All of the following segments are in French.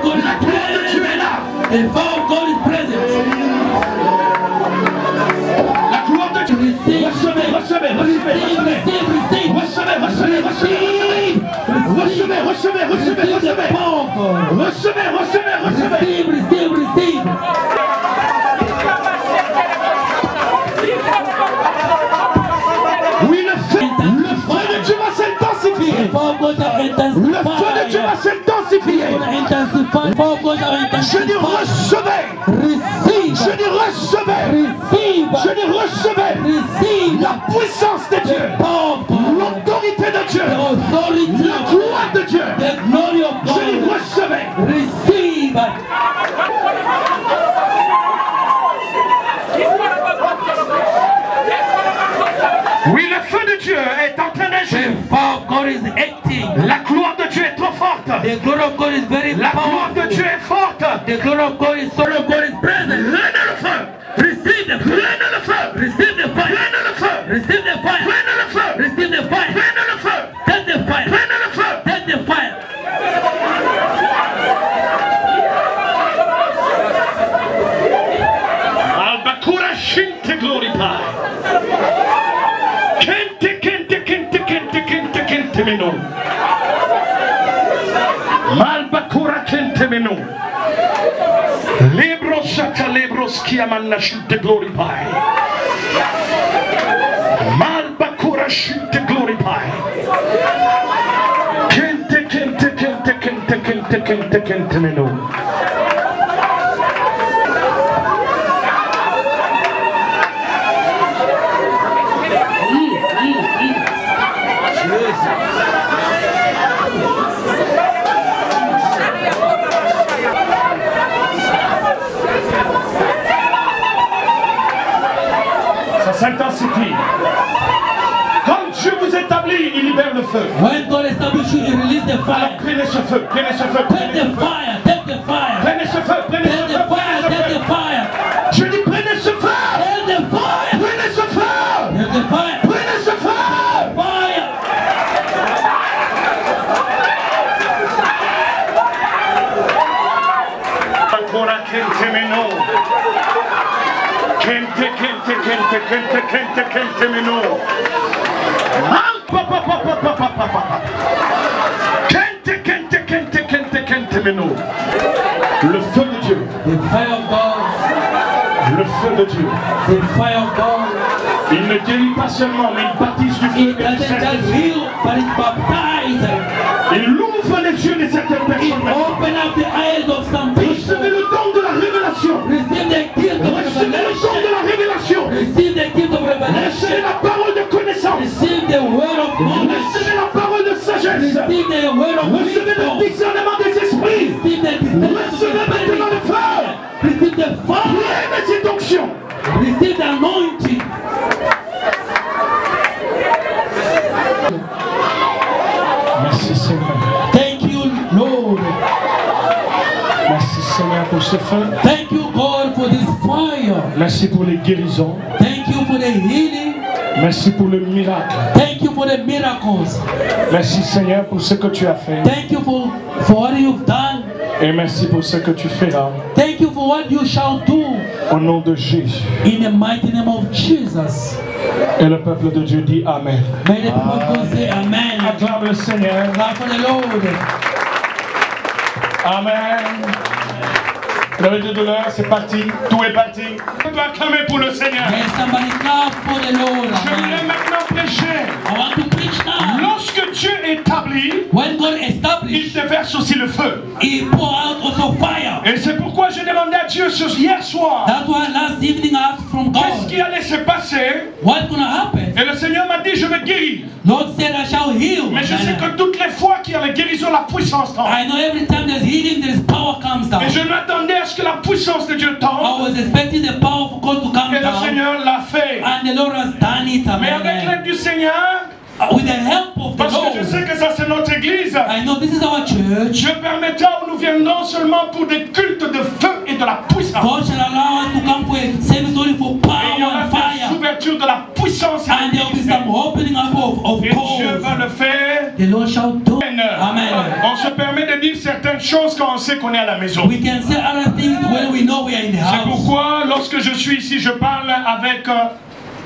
La gloire de Dieu est là. The fire of God is present. La gloire de Dieu. Recevez, recevez, recevez, recevez. Recevez, recevez, recevez. Recevez, recevez, recevez, recevez. Recevez, recevez, recevez. Receive, receive. Oui, le feu de Dieu va s'intensifier. Le feu de Dieu va s'intensifier. Je dis recevez. Je dis recevez. Je dis recevez. La puissance de Dieu. L'autorité de Dieu. La gloire de Dieu. Je dis recevez. Oui, le feu de Dieu est en train d'agir. La gloire de Dieu est trop forte. La gloire de Dieu est forte. Prenez le feu. Receive the fire. Prenez le feu. Receive the fire. Prenez le feu. Receive the fire. Prenez le feu. Receive the fire. Prenez le feu. Take the fire. Prenez le feu. Take the fire. Albakura shinte glorify. Kente meno. Malbakura kente meno. Lebros shata lebros kiamanna shinte glorify. Malbakura shinte glorify. Kente meno. Ça s'intensifie. Quand Dieu vous établit, il libère le feu. When God establishes you, He releases the fire. Alors prenez ce feu, prenez ce feu. Take the fire, take the fire. Prenez ce feu, prenez ce Take feu. the fire, take the fire. Je dis prenez ce feu. Take the fire. Prenez ce feu. Take the fire. Prenez ce feu. Fire. Ancora kente meno. Kente meno. Kente meno. Le feu de Dieu. The fire of God. Le feu de Dieu. The fire of God. Il ne guérit pas seulement, mais il baptise du feu. It doesn't just heal, but it baptizes. Il ouvre les yeux de certaines personnes. Open up the eyes of some people. Recevez le don de la révélation. Receive the gift of Recevez le don revelation. de la révélation. Receive the gift of Recevez revelation. la parole de connaissance. Receive the word of knowledge. Recevez la parole de sagesse. Receive the word of Recevez le wisdom. discernement des esprits. Receive the discernment of Recevez the maintenant le spirit. feu. Receive the fire. Prenez cette onction. Receive the anointing. Merci Seigneur. Thank you, Lord. Merci Seigneur pour ce feu. Thank you, God, for this fire. Merci pour les guérisons. Thank you for the healing. Merci pour le miracle. Thank you for the miracles. Merci Seigneur pour ce que tu as fait. Thank you for what you've done. Et merci pour ce que tu feras. Thank you for what you shall do. Au nom de Jésus. In the mighty name of Jesus. Et le peuple de Dieu dit Amen. May the people of God say Amen. Acclame le Seigneur. Clap for the Lord. Amen. Le de douleur, c'est parti. Tout est parti. On doit acclamer pour le Seigneur. May somebody clap for the Lord. Je voudrais Amen. maintenant prêcher. I want to preach now. Lorsque Dieu établit, When God il established, déverse aussi le feu. He pour out also fire. Et c'est pourquoi je demandais à Dieu hier soir, That's why last evening I asked from qu'est-ce God, qui allait se passer? what's going to happen? Et le Seigneur m'a dit, je vais guérir. Lord said I shall heal. Mais je sais que toutes les fois qu'il y a la guérison, la puissance tombe. I know every time there's healing, there's power comes down. Et je m'attendais à ce que la puissance de Dieu I tombe. was expecting the power of God to come Et le down. Seigneur l'a fait. And the Lord has done it. Mais avec Amen. l'aide du Seigneur, With the help of the parce que je Lord. sais que ça c'est notre église, I know this is our church. Dieu permettra où nous viendrons seulement pour des cultes de feu et de la puissance. God shall allow us to come for a service only for Et il y power aura and des fire. ouvertures de la puissance. And there will be some opening up of Et Dieu va doors. le faire. The Lord shall do. Amen. On se permet de dire certaines choses quand on sait qu'on est à la maison. We can say other things when we know we are in the C'est house. pourquoi lorsque je suis ici, je parle avec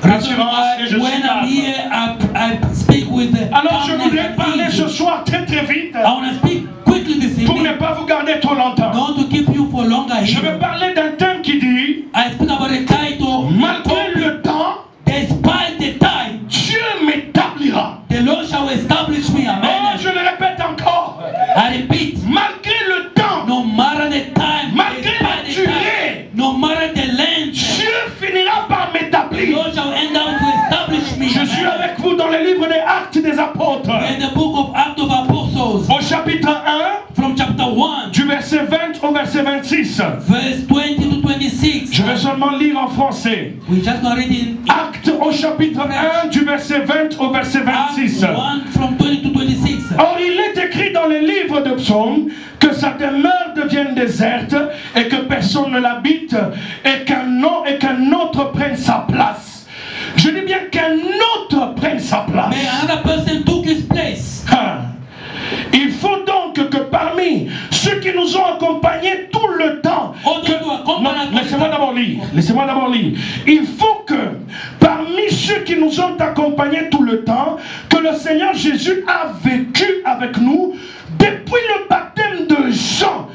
Reason assurance et je why suis when I'm calme. here, I speak with the Alors je calmness voudrais and parler ease. ce soir très vite I want to speak quickly this pour ne evening, pas vous garder trop longtemps. not to keep you for longer Je here. vais parler d'un thème qui dit I speak about the title, malgré le temps, despite the time, Dieu m'établira. the Lord shall establish me. Oh, Amen. je le répète encore. I repeat, Malgré le temps, no matter the time, malgré la despite the time, durée, no matter the length, Dieu finira par the m'établir. Lord shall end up to establish me. Je suis Amen. avec vous dans le livre des Actes des Apôtres. In the book of Acts of Apostles, Au chapitre 1, from chapter 1, du verset 20 au verset 26. verse 20 to 26. Je vais seulement lire en français. We just gonna read in Actes au chapitre 1, du verset 20 au verset Acts 26. 1 from 20 to 26. Or, il est écrit dans le livre de Psaumes que sa demeure devienne déserte et que personne ne l'habite et qu'un autre prenne sa place. Je dis bien qu'un autre prenne sa place. May another person took his place. Ah. Il faut donc que parmi ceux qui nous ont accompagnés tout le temps, Non, laissez-moi d'abord lire, laissez-moi d'abord lire. Il faut que parmi ceux qui nous ont accompagnés tout le temps, que le Seigneur Jésus a vécu avec nous depuis le baptême de Jean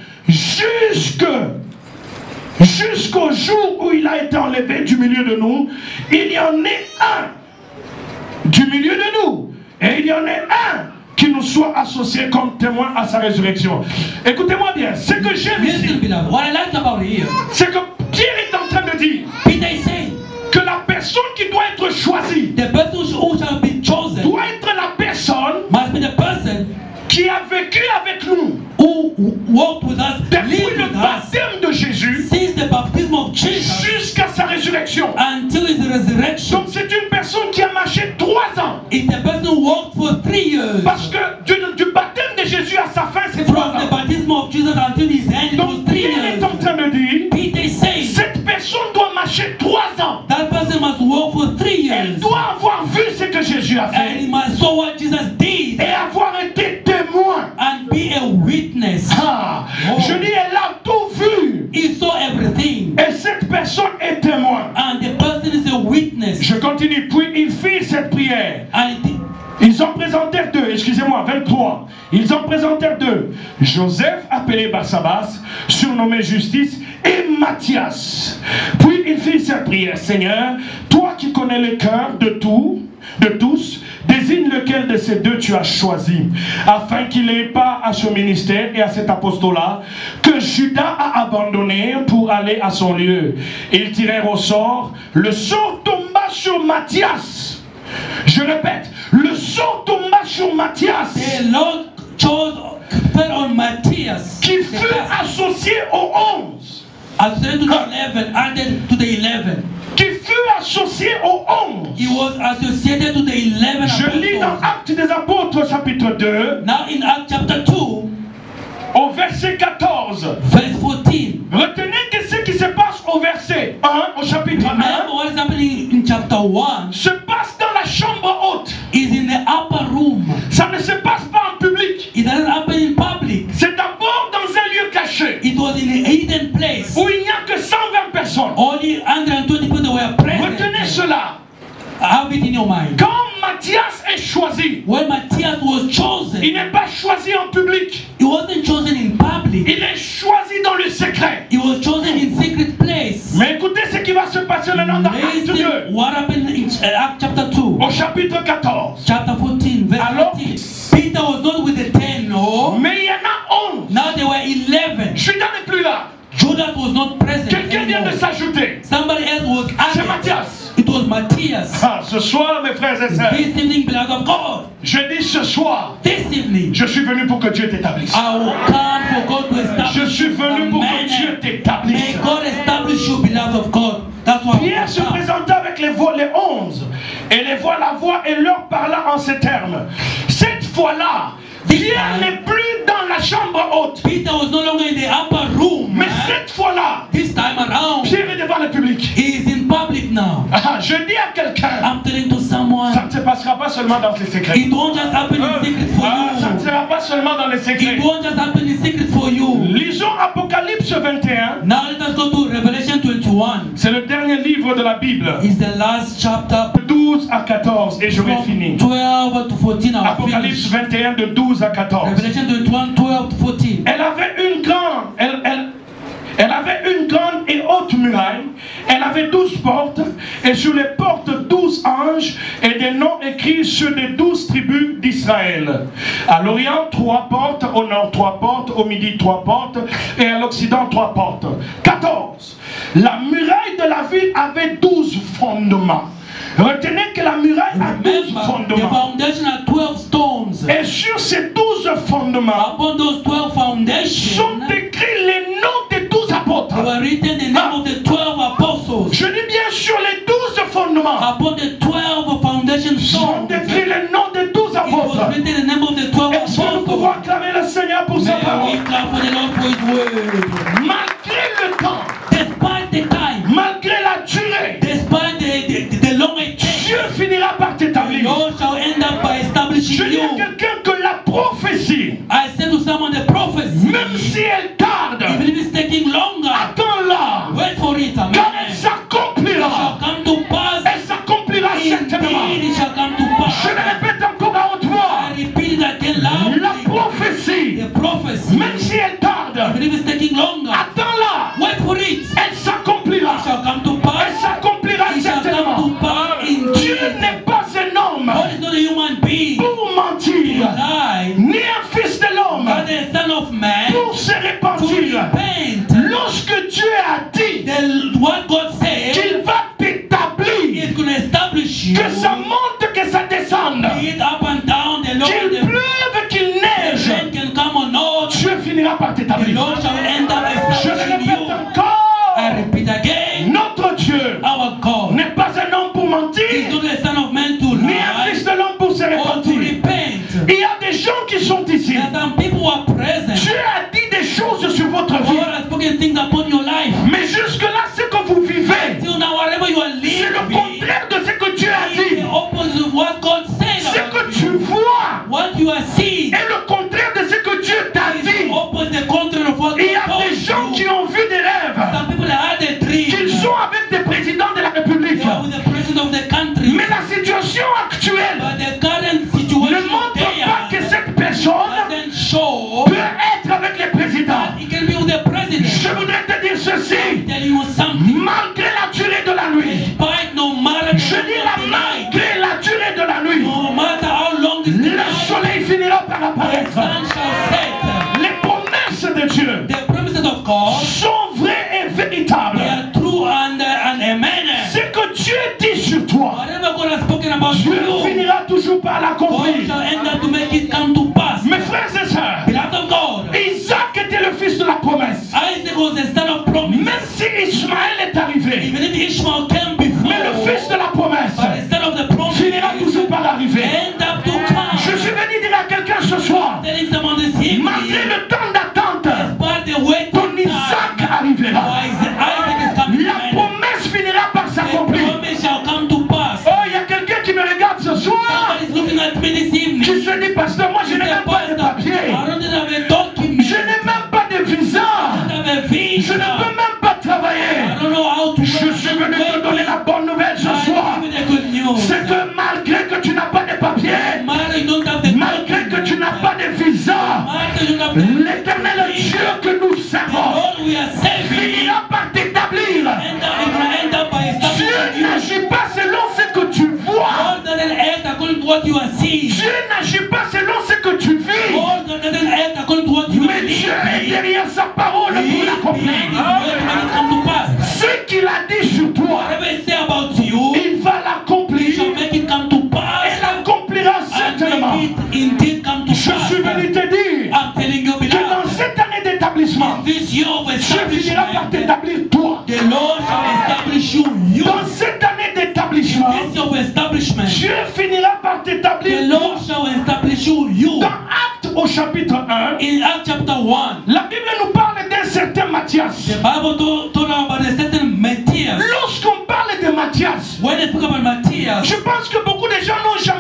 jusqu'au jour où il a été enlevé du milieu de nous, il y en est un du milieu de nous et il y en est un qui nous soit associé comme témoin à sa résurrection. Écoutez-moi bien, ce que j'aime Listen, ici, beloved. What I like about here, c'est que Pierre est en train de dire Peter is saying, que la personne qui doit être choisie the person who shall be chosen doit être la personne must be the person qui a vécu avec nous who walked with us, depuis lived le with us, baptême de Jésus since the baptism of Jesus jusqu'à sa résurrection. until his resurrection. Donc c'est une personne qui a marché 3 ans. It's the person who walked for 3 years. Parce que du baptême de Jésus à sa fin, c'est 3 From the ans. baptism of Jesus until his end, it was Donc 3 Pierre est years. en train de dire, Peter is saying, cette personne doit marcher 3 ans. that person must walk for 3 Elle years. doit avoir vu ce que Jésus a And fait he must saw what Jesus did et avoir été témoin. and be a witness. Ah, je dis, elle a tout vu. He saw everything. Et cette personne est témoin. And the person is a witness. Je continue. Puis il fit cette prière. And Ils en présentèrent deux, excusez-moi, 23. Ils en présentèrent deux. Joseph, appelé Barsabas, surnommé Justice, et Matthias. Puis il fit cette prière. Seigneur, toi qui connais le cœur de tous, désigne lequel de ces deux tu as choisi, afin qu'il n'ait pas à ce ministère et à cet apostolat que Judas a abandonné pour aller à son lieu. Ils tirèrent au sort. Le sort tomba sur Matthias. Je répète, le sort tomba sur Matthias, the Lord chose, fell on Matthias, qui fut associé aux 11. associated to the 11, added to the 11. Qui fut associé aux 11. He was associated to the 11 Je lis dans apostles. Actes des Apôtres, chapitre 2, Now in Acts chapter 2, au verset 14. verse 14. Retenez que ce qui se passe au verset 1, au chapitre 1, Remember what is happening in chapter 1 se passe dans la chambre haute. is in the upper room. Ça ne se passe pas en public. It doesn't happen in public. C'est d'abord dans un lieu caché, It was in a hidden place. où il n'y a que 120 personnes. Only 120 people were present. Retenez cela. Have it in your mind. Quand Matthias est choisi, When Matthias was il chosen, n'est pas choisi en public. he wasn't chosen in public. Il est choisi dans le secret. He was chosen in secret place. Mais écoutez ce qui va se passer maintenant dans Acte 2, Listen what happened in Acts chapter 2, au chapitre 14. chapter 14, verse Alors, 14. Peter was not with the 10, no. Mais il y en a 11. Now there were 11. Judas n'est plus là. Judas was not present Quelqu'un vient de anymore. s'ajouter. Somebody else was C'est added. Matthias. It was Matthias. Ah, ce soir, mes frères et sœurs, This evening, beloved of God, je dis ce soir, this evening, je suis venu pour que Dieu t'établisse. I will come for God to establish. Je suis venu pour que Dieu Amen. t'établisse. May God establish you, beloved of God. That's why Pierre se présenta avec les 11 et les voilà voix et leur parla en ces termes. Cette fois-là, Pierre n'est plus dans la chambre haute. Peter was no longer in the upper room. Mais cette fois-là, This time around, Pierre est devant le public. he is in public now. Ah, je dis à quelqu'un, I'm telling to someone, ça te se passera pas seulement dans les secrets. It won't just happen in secret for Ça ne you. sera pas seulement dans les secrets. It won't just happen in secret for you. Lisons Apocalypse 21. Now let us go to Revelation 21. C'est le dernier livre de la Bible. It's the last chapter. 12 à 14 et je vais From finir. 12 to 14 our Apocalypse finish. 21 de 12 à 14. Revelation 21, 12 to 14. Elle avait une grande, elle avait une grande et haute muraille. Elle avait 12 portes, et sur les portes 12 anges, et des noms écrits sur les 12 tribus d'Israël. À l'Orient, 3 portes, au nord 3 portes, au midi 3 portes, et à l'Occident 3 portes. 14. La muraille de la ville avait 12 fondements. Retenez que la muraille a 12 Remember, the fondements. foundation had 12 stones. Et sur ces 12 fondements Upon those 12 foundations, sont écrits les noms des 12 apôtres. they were written the name of the 12 apostles. Je dis bien sur les 12 fondements. Upon the 12 foundation Sont stones, écrits les noms des 12 it was apôtres. written the name of the 12 Est-ce que nous pouvons apostles. acclamer le Seigneur pour sa May parole? we clap for the Lord for His word. Malgré le temps, Despite the time, malgré la durée, despite the long it takes, Dieu finira par the t'établir. Lord shall end up by establishing Je dis à you. quelqu'un que la prophétie, I said to someone, the prophecy, même si elle tarde, even if it's taking longer, attends-la, wait for it, car amen. elle It shall s'accomplira. come to pass. Elle s'accomplira certainement. Indeed, it shall come to Je pass. le répète encore à haute voix. I repeat it again La loudly. prophétie, The prophecy, même si elle tarde, even if it's taking longer, attends-la. wait for it. Elle s'accomplira. It shall come to Elle pass. s'accomplira It shall come certainement. to pass Dieu indeed. n'est pas un homme God is not a human being to pour mentir, lie, ni un fils de l'homme but the Son of Man pour se to repentir. repent. Lorsque Dieu a dit What God said qu'il va t'établir, is going to establish you. que ça monte, que ça descende, Be it up and down, the Lord, qu'il the pleuve, qu'il neige, rain can come or not. Dieu finira par The t'établir. Lord shall end up Je le establishing répète you. encore, I repeat again, notre Dieu our God n'est pas un homme pour is mentir, not the Son of Man to ni un lie fils de l'homme pour se or to repentir. repent. Il y a des gens qui sont ici. There are some people who are present. Dieu a dit des choses sur votre God vie, has spoken things upon your life. mais jusque-là, ce que vous vivez, Till now, wherever you are c'est le living, contraire de ce que Dieu a is dit. the opposite of what God said Ce about que tu you. vois What you are seeing est le contraire de ce que Dieu t'a is dit. the opposite, contrary of what Il y God a des gens told qui you. ont vu des rêves, Some people that had a dream. qu'ils sont avec des présidents de la République. They are with the president of the country. Mais la situation actuelle But the current ne situation montre pas que there cette personne doesn't show peut être avec les présidents. that it can be with the president. Je voudrais te dire ceci, Tell you something. malgré la durée de la nuit, Despite no matter je the dis length là, of the night, malgré la durée de la nuit, no matter how long is the le night, soleil finira par the apparaître. sun shall set. Les promesses de Dieu The promises of God, sont vraies et véritables. they are true and amen. Ce que Dieu dit sur toi, Whatever God has spoken about Dieu you, finira toujours par God l'accomplir. shall end up to make it come to pass. Mes frères et sœurs, Beloved of God, Isaac était le fils de la promesse. Isaac was the son of promise. Même si Ismaël est arrivé, Even if Ishmael came before, mais le fils de la promesse but the son of the promise finira toujours par arriver. end up to come. Je suis venu dire à quelqu'un ce soir, Telling someone this evening, malgré le temps d'attente, but the wait ton Isaac time, arrivera. Isaac is coming. La promesse finira par The s'accomplir. promise shall come to pass. Oh, il y a quelqu'un qui me regarde ce soir, Somebody's looking at me this evening. qui se dit, pasteur, moi je n'ai même pas de papier. I don't have a document. Je n'ai même pas de visa. I don't have a Je visa. ne peux même pas travailler. I don't know how to Je suis venu te donner la bonne nouvelle ce soir. give you the good news. C'est que malgré que tu n'as pas de papier, Matter you don't have the malgré que tu n'as pas de visa, Matter you don't have the l'éternel Dieu que nous servons Lord we are serving. finira par t'établir. End up by Dieu establishing you. n'agit pas selon ce que tu vois. God doesn't act according to what you are seeing. Dieu n'agit pas selon ce que tu vis. God doesn't act according to what you are Mais Dieu est living. derrière sa parole pour He is l'accomplir. behind his word to make it come to pass. Ce qu'il a dit sur toi, Whatever he say about you, il va he l'accomplir. shall make it come to Et pass. l'accomplira And certainement. make it indeed come to Je suis venu pass. te dire I'm telling you, que dans beloved, cette année d'établissement, this year of Dieu finira par establishment, t'établir toi. the Lord shall establish you. Dans cette année d'établissement, This year of establishment, Dieu finira par the t'établir Lord toi. shall establish you. Dans Actes au chapitre 1, In Acts chapter 1, la Bible nous parle d'un certain Matthias. the Bible told about a certain Matthias. Lorsqu'on parle de Matthias, When they speak about Matthias, je pense que beaucoup de gens n'ont jamais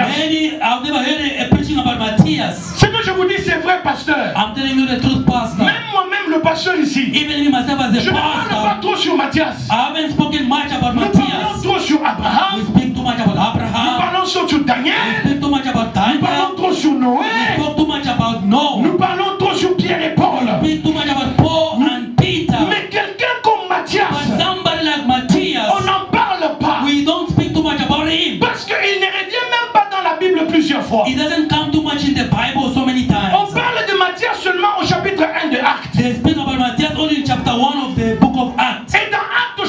Matthias. I've never heard a preaching about Matthias. Ce que je vous dis, c'est vrai, pasteur. I'm telling you the truth, pastor. Même moi-même, le pasteur ici, Even me myself as a je ne parle pas pastor, trop sur Matthias. I haven't spoken much about Nous parlons Matthias. trop sur Abraham. We speak too much about Nous Abraham. parlons trop sur We Daniel. speak too much about Nous parlons Daniel. trop sur We Noé. spoke too much about Noah. Nous parlons trop sur Pierre et Paul. We speak too much about Paul and Peter. Mais quelqu'un comme Matthias, But somebody like on Matthias, n'en parle pas. we don't speak too much about him. Parce qu'il ne revient même pas dans la Bible plusieurs fois. He doesn't come too much in the Bible so many On times. parle de Matthias seulement au chapitre 1 de Actes. They speak about Matthias only in chapter 1 of the book of Acts. Et dans Actes au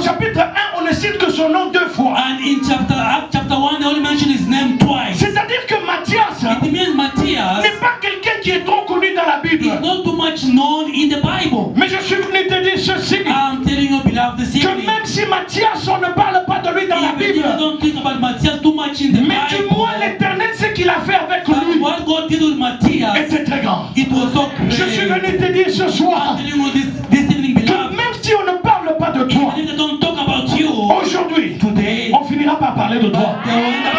chapitre 1, on ne cite que son nom 2 fois. And in Acts chapter 1, they only mention his name twice. C'est-à-dire que Matthias It means Matthias n'est pas quelqu'un qui est trop connu dans la Bible. is not too much known in the Bible. Mais je suis venu te dire ceci, I'm telling you, beloved, this que evening, même si Matthias, on ne parle pas de lui dans la even if you Bible, don't think about Matthias too much in the mais du moins Bible, l'Éternel, ce qu'il a fait avec but lui what God did with Matthias, était très grand. it was so Je suis great. venu te dire ce soir I'm telling you this evening, que beloved, même si on ne parle pas de toi, even if they don't talk about you aujourd'hui, today, on finira par parler de toi. they will end up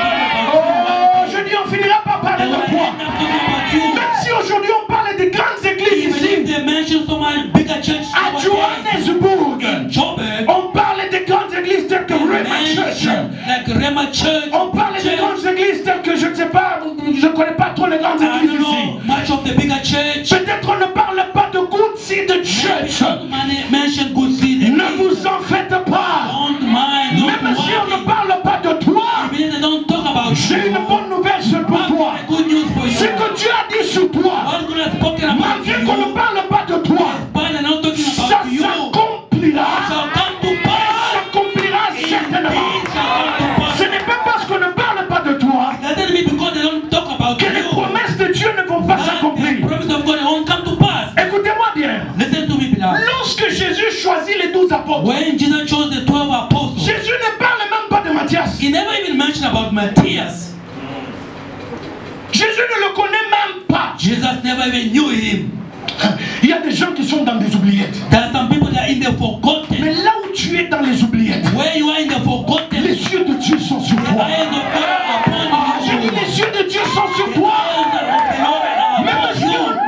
talking about Oh, je dis on finira par you. parler They will de end toi. up talking about you. Même si aujourd'hui on parle des grandes églises Even if ici, they mention so much bigger church à Johannesburg, in Joburg, on parle des grandes églises telles que Rema Church. like Rema Church, On parle des grandes églises telles que je ne sais pas, je ne connais pas trop les grandes I églises don't ici. know much of the bigger church. Peut-être on ne parle pas de Good Seed Church. Don't mention good seed. Ne vous en faites pas. Don't mind, Même don't si on ne worry. parle pas de toi, Even if they don't talk about j'ai you, une bonne nouvelle sur pour toi. I've got good news for Ce you. que Dieu a dit sur toi, What God has spoken about malgré you, qu'on ne parle pas de toi, but they're not talking ça about you, s'accomplira. shall come to Ça pass. s'accomplira certainement. It shall come to pass. Ce n'est pas parce qu'on ne parle pas de toi Doesn't mean because they don't talk about que les you, promesses de Dieu ne vont pas that the s'accomplir. promise of God won't come to pass. Écoutez-moi bien. Listen to me, beloved. Lorsque Jésus choisit les 12 apôtres, When Jesus chose the 12 apostles, Jésus ne parle même pas de Matthias. he never even mentioned about Matthias. Jésus ne le connaît même pas. Jesus never even knew him. Il y a des gens qui sont dans des oubliettes. There are some people that are in the forgotten. Mais là où tu es dans les oubliettes, Where you are in the forgotten, les yeux de Dieu sont sur the toi. eyes of God are upon Je dis you. les yeux de Dieu sont sur toi. Même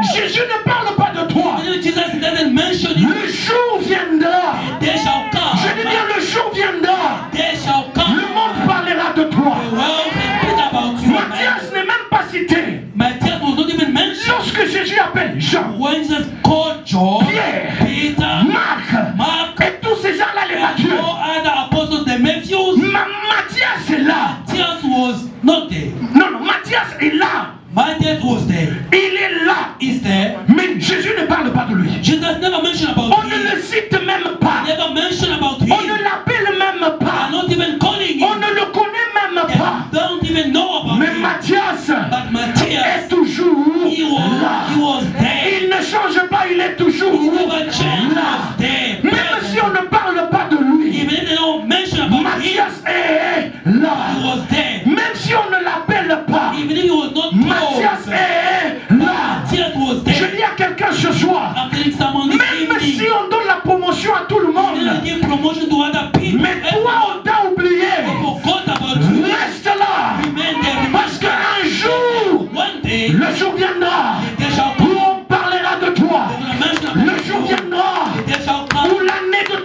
si Jésus ne parle pas de toi, Jesus doesn't mention you. le jour viendra. They shall Je come. dis bien le jour viendra. They shall Le come. monde parlera de toi. The world will speak about you. Matthias n'est même pas cité. Matthias was not even mentioned. Lorsque Jésus appelle Jean, When Jesus called John, Pierre, Peter, Marc Mark, et tous ces gens-là, les and Matthieu, no other apostles, the Matthews, Matthias est là. Matthias was not there. Non, non, Matthias est là. Matthias was there. Il est là. Is there. Mais Jésus ne parle pas de lui. Jesus never mentioned about On ne him. le cite même pas. Never mentioned about him. On ne l'appelle même Are pas. not even calling On him. ne le connaît même They pas. don't even know about Mais him. Matthias But Matthias, est toujours he was là. there. Il ne change pas, il est toujours He never changed. là. Was there. Même si on ne parle pas de lui, Even if they don't mention about him, Matthias est he là. was there. Même si on ne l'appelle pas, Even if he was not Matthias told, est là. Matthias was Je there. dis à quelqu'un ce soir, I'm telling someone this même si evening, on donne la promotion à tout le they monde, give promotion to other people. mais toi on t'a oublié, They forgot about you. reste là. Remain there. Parce qu'un jour, One day, le jour viendra they shall où come. on parlera de toi. They're gonna mention Le about jour you. viendra They shall où come. l'année de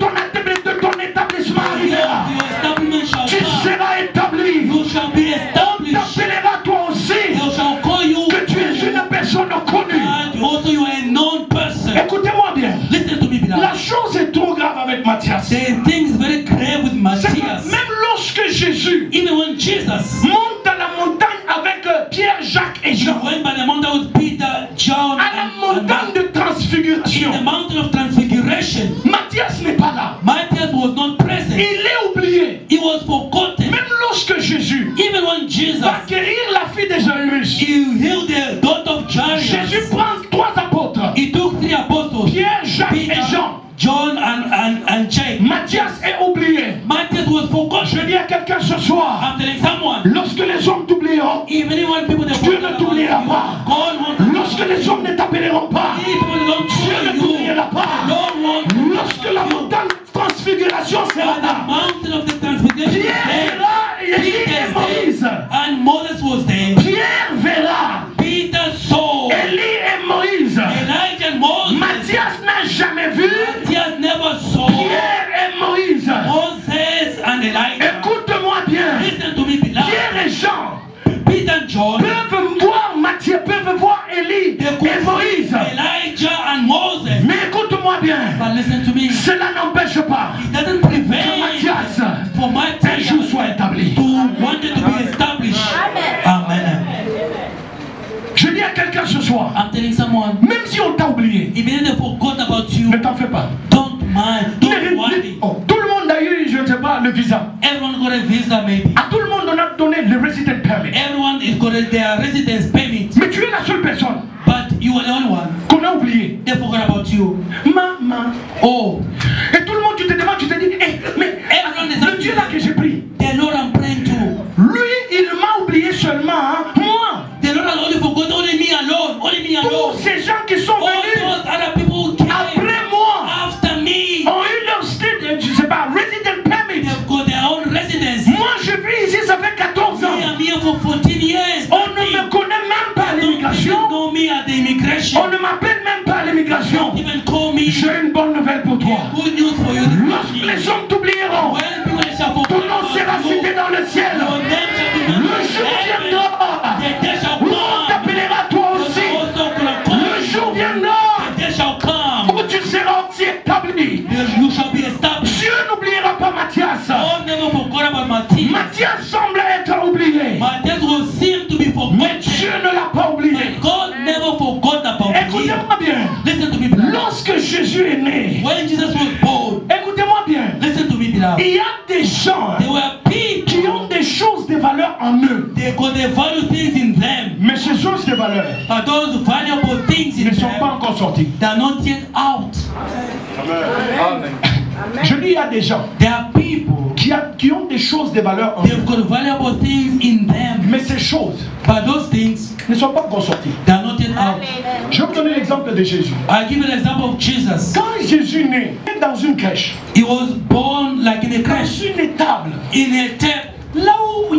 ton établissement arrivera. Your establishment shall Tu come. seras établi. You shall be On established. t'appellera toi aussi They shall call you. que tu es une personne connue. And also you are a known person. Écoutez-moi bien. Listen to me, La beloved. chose est trop grave avec Matthias. The thing is very clear with C'est que Matthias. même lorsque Jésus Even when Jesus monte à la montagne avec Pierre, Jacques et Jean, went by the mountain with Peter, John, à la and montagne de transfiguration, the mountain of transfiguration, Matthias n'est pas là. Matthias was not present. Il est oublié. He was forgotten. Même lorsque Jésus Even when Jesus va guérir la fille de Jairus, he healed the daughter of Jésus Jairus, prend 3 apôtres, he took 3 apostles, Pierre, Jacques Peter, et Jean. John, and James. Matthias est oublié. Matthias was forgotten. Je dis à quelqu'un ce soir, I'm telling someone, lorsque les hommes t'oublieront, even when people they Dieu forget ne about t'oubliera you, pas. God wants Lorsque les hommes ne t'appelleront pas, people they don't Dieu ne call you. t'oubliera pas. God wants Lorsque la montagne de transfiguration sera the là, mountain of the transfiguration is Pierre there. sera et Élie et Moïse. And Matthias n'a jamais vu Matthias never saw Pierre et Moïse. Moses and Elijah. Écoute-moi bien. Listen to me, beloved. Pierre et Jean Peter and John peuvent voir Matthias, peuvent voir Élie et Moïse. Elijah and Moses. Mais écoute-moi bien. But listen to me. Cela n'empêche pas It doesn't que prevent Matthias for un Matthias jour soit établi. to want it to be established. Amen. Je dis à quelqu'un ce soir, I'm telling someone, même si on t'a oublié, even if they forgot about you, ne t'en fais pas. don't mind, don't worry. Oh, tout le monde a eu, je ne sais pas, le visa. Everyone got a visa maybe. À tout le monde on a donné le resident permit. Everyone is got their residence permit. Mais tu es la seule personne But you are the only one. qu'on a oublié. They forgot about you. Maman. Oh, Et tout le monde, tu te demandes, tu te dis, eh, mais everyone is le Dieu là que j'ai pris, the Lord I'm praying to. lui, il m'a oublié seulement, hein, moi. The Lord has only forgotten only me alone. Only me Tous alone. ces gens qui sont All venus those other people who came après moi after me, ont eu leur state, je sais pas, resident permit. they've got their own residence. Moi, je vis ici, ça fait 14 Me, ans. I'm here for 14 years. On ne me connaît même pas à Don't l'immigration. even know me at the immigration. On ne m'appelle même pas à l'immigration. Don't even call me. J'ai une bonne nouvelle pour toi. Good news for you. Lorsque les hommes t'oublieront, When people shall ton forget nom sera about you, cité dans le ciel. your name shall be Le mentioned jour in heaven. viendra The day shall où on come. t'appellera toi The aussi. also gonna come. Le jour viendra The day shall come. où tu seras aussi établi. You shall be established. Dieu n'oubliera pas Matthias. God never forgot about Matthias. Matthias semble être oublié, Matthias will seem to be mais Dieu forgotten. ne l'a pas oublié. But God never forgot about him. Écoutez-moi bien. Listen to me, beloved. Lorsque Jésus est né, When Jesus was born, écoutez-moi bien. listen to me, beloved. Il y a des gens There were people, qui ont des choses de valeur en eux. they got the value things in them. Mais ces choses de valeur But those valuable things in ne sont pas them, encore sorties. they are not yet out. Je dis il y a des gens There are people, qui ont des choses de valeur en eux. they've got valuable things in them. Mais ces choses But those things, ne sont pas encore sorties. they are not yet out. Je vais vous donner l'exemple de Jésus. I'll give you an example of Jesus. Quand Jésus naît dans une crèche, He was born like in a dans crèche, une étable, in a tent, là où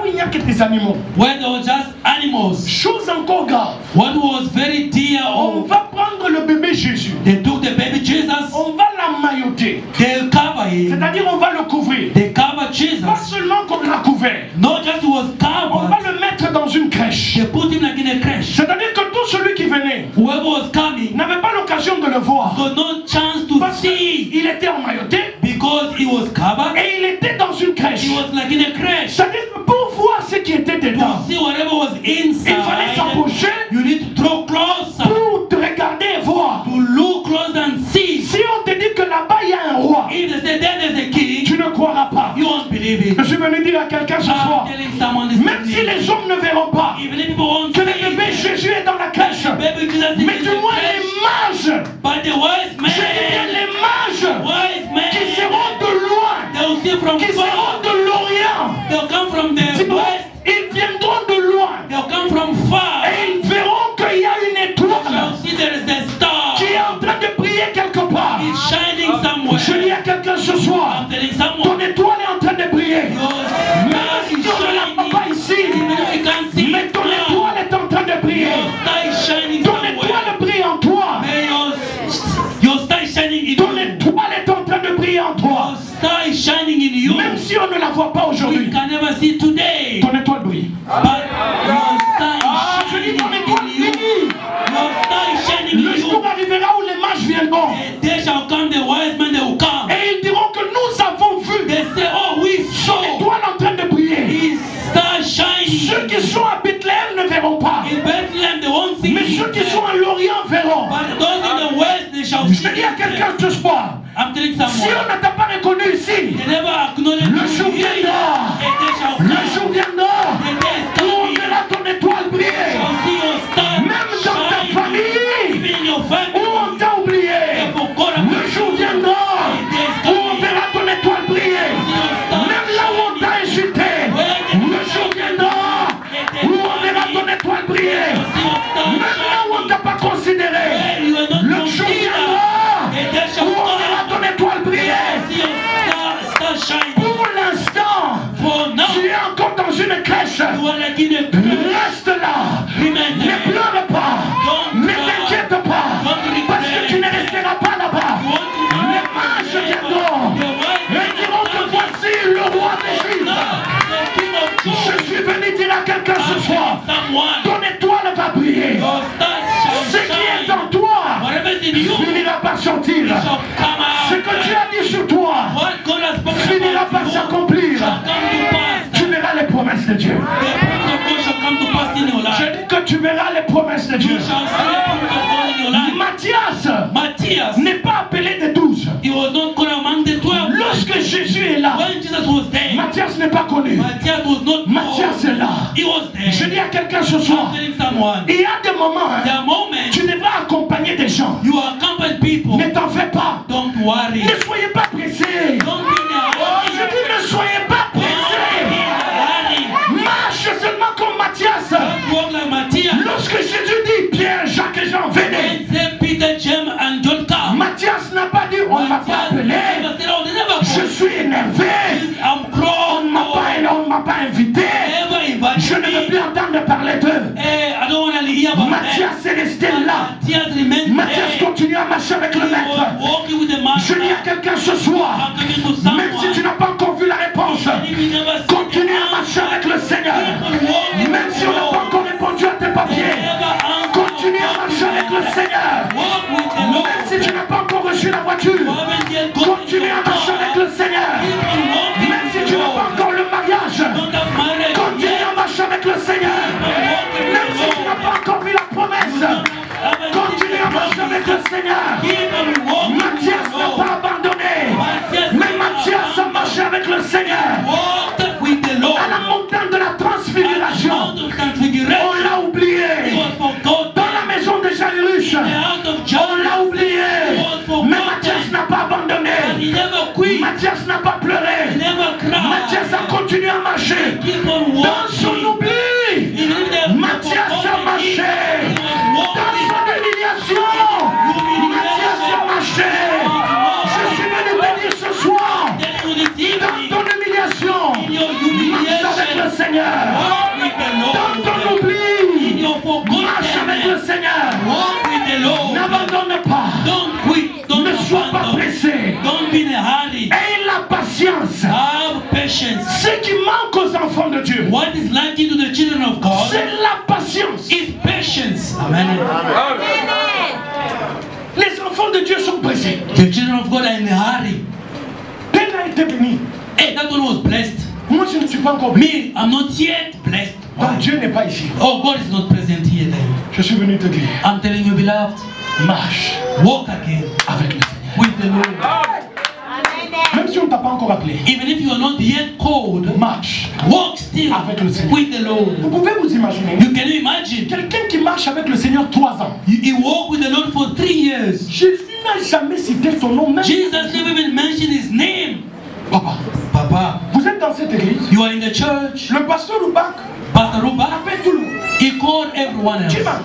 il n'y a que des animaux. where there were just animals. Chose encore grave, What was very dear, on va prendre le bébé Jésus, they took the baby Jesus, on va l'emmailloter, they cover him, c'est-à-dire on va le couvrir. they cover Pas Jesus. seulement qu'on l'a couvert, Not just he was on va covered, le mettre dans une crèche. they put him like in a crèche. C'est-à-dire que tout celui qui venait Whoever was coming n'avait pas l'occasion de le voir. got no chance to Parce see qu'il était emmailloté because he was covered. et il était dans une crèche. He was like in a crèche. C'est-à-dire que pour voir ce qui était dedans, To see whatever was il fallait inside, s'approcher you need to draw closer, pour te regarder et voir. to look close and see. Si on te dit que là-bas il y a un roi, If they say there there's a king, tu ne croiras pas. you won't believe it. Je suis venu dire à quelqu'un ce soir, I'm telling someone this même si evening, les hommes ne verront pas even if people won't que le see bébé it, Jésus est dans la crèche, baby Jesus is mais in du the moins crèche, les mages, but the wise je dis bien men, les mages, wise qui men, seront de loin, they will see from qui seront far, de l'Orient, they'll come from the dis-moi, west, ils viendront de loin they'll come from far, et ils verront qu'il y a une they'll étoile see there is a star, qui est en train de briller quelque part. it's shining somewhere. Je dis à quelqu'un ce soir, I'm telling ton someone, étoile est en train de briller. your Même star si is on ne la voit pas shining, ici, even if you can't see mais it ton now, étoile est en train de briller. your star is shining Ton somewhere. étoile brille en toi. May your star is shining in Ton you. étoile est en train de briller en toi. Your star is shining in you. Même si on ne la voit pas We aujourd'hui, can never see today, ton étoile brille. but your star Ah, is je dis shining ton étoile in you. brille. Your star is shining Le in jour you. arrivera où les mages viendront. The day shall come, the wise men they will come. Et ils diront que nous avons vu They say, oh, we ton saw étoile en train de briller. his star shining. Ceux qui sont à Bethléem ne verront pas. In Bethlehem they won't see Mais it. ceux qui sont à l'Orient verront. But those in the west they shall Je see dis à it. quelqu'un ce soir, I'm telling si someone, on ne t'a pas reconnu ici, they never acknowledge le you. jour viendra. A day shall Le come. jour viendra The day is où on coming. verra ton étoile briller. Shall see your star Même dans ta shining. famille, Even in your où family, on t'a oublié. they forgot about Le jour viendra où on verra ton étoile briller. Même là où on t'a insulté, le jour viendra où on verra ton étoile briller. Même là où on t'a pas considéré, le jour viendra où on verra ton étoile briller. Pour l'instant, tu es encore dans une crèche. Reste là. Ne pleure pas. Ne t'inquiète pas. Parce que tu n'es resté in you finira par sortir. shall come out. Ce que Dieu a dit sur toi What God has spoken finira about par you s'accomplir. shall come to pass. Tu verras les promesses de Dieu. The promise of God shall come to pass in your Je life. dis que tu verras les promesses de Dieu. You shall see the promise of God in your life. Matthias Matthias, n'est pas appelé des 12. he was not called among the 12. Lorsque Jésus est là, When Jesus was there, Matthias n'est pas connu. Matthias was not Matthias known. est là. He was there. Je dis à quelqu'un ce soir, I'm telling someone, il y a des moments, there are moments tu devras accompagner des gens. you accompany people. Ne t'en fais pas. Don't worry. Ne soyez pas pressés. Don't be in a Oh, je hurry. dis ne soyez pas Don't be pressés. in a hurry. Marche seulement comme Matthias. Don't walk like Matthias. Lorsque Jésus dit Pierre, Jacques et Jean, venez. When say Peter, James, and John come, Matthias n'a pas dit on ne m'a pas appelé. Matthias said, oh, they never Je called. suis énervé. I'm On ne m'a pas invité. Never invited Je ne veux me. plus entendre parler d'eux. Hey, I don't want to hear about Matthias est resté là. Matthias remained Matthias there. continue à marcher avec le He was maître. walking with the Je master. dis à quelqu'un ce soir, I'm talking to someone. même si tu n'as pas encore vu la réponse, If you never seen continue the à marcher avec le Seigneur. people walking Même si on n'a pas encore répondu à tes papiers, never answer. continue à marcher avec le Seigneur. Walk with the Lord. Même si tu n'as pas encore reçu la voiture, You haven't yet gotten continue à your marcher car. avec le Seigneur. Keep on walking Même si with tu the n'as pas Lord. encore le mariage, Don't have married continue yet. à marcher avec le Seigneur. Même si tu n'as pas encore vu la promesse, continue à marcher avec le Seigneur. Keep on walking Matthias with the n'a Lord. pas abandonné. Mais Matthias a marché avec le Seigneur. Walked with the Lord. À la montagne de la At the transfiguration, Mount of Transfiguration, on l'a he oublié. was forgotten. Dans la maison de Jairus, The house of on John, l'a oublié. Mais Matthias n'a pas and abandonné. he never quit. Matthias n'a pas He pleuré. never cried. Matthias a continué à marcher. Keep on Dans son walking. oubli, Even if they Matthias a marché. Dans son humiliation, Matthias a marché. Je suis venu te dire ce soir, dans ton humiliation, marche avec le Seigneur. Dans ton oubli, marche avec le Seigneur. N'abandonne pas. Ne sois pas pressé. Don't be in a hurry. Aie la patience. Have patience. Ce qui manque aux enfants de Dieu, What is lacking to the children of God c'est la patience. is patience. Amen. Les enfants de Dieu sont pressés. The children of God are in a hurry. Tel a été béni. Hey, that one was blessed. Moi, je ne suis pas encore béni. Me, I'm not yet blessed. Donc Dieu n'est pas ici. Oh, God is not present here then. Je suis venu te dire, I'm telling you, beloved, marche walk again avec le Seigneur. with the Lord. Même si on ne t'a pas encore appelé, Even if you are not yet called, marche walk still avec le Seigneur. with the Lord. Vous pouvez vous imaginer, You can imagine? quelqu'un qui marche avec le Seigneur 3 ans. He walked with the Lord for 3 years. Jésus n'a jamais cité son nom même. Jesus never even mentioned his name. Papa, Papa, vous êtes dans cette église. you are in the church. Le pasteur Oubak Pastor Ruba, appelle tout le monde. he called everyone else. Chimang.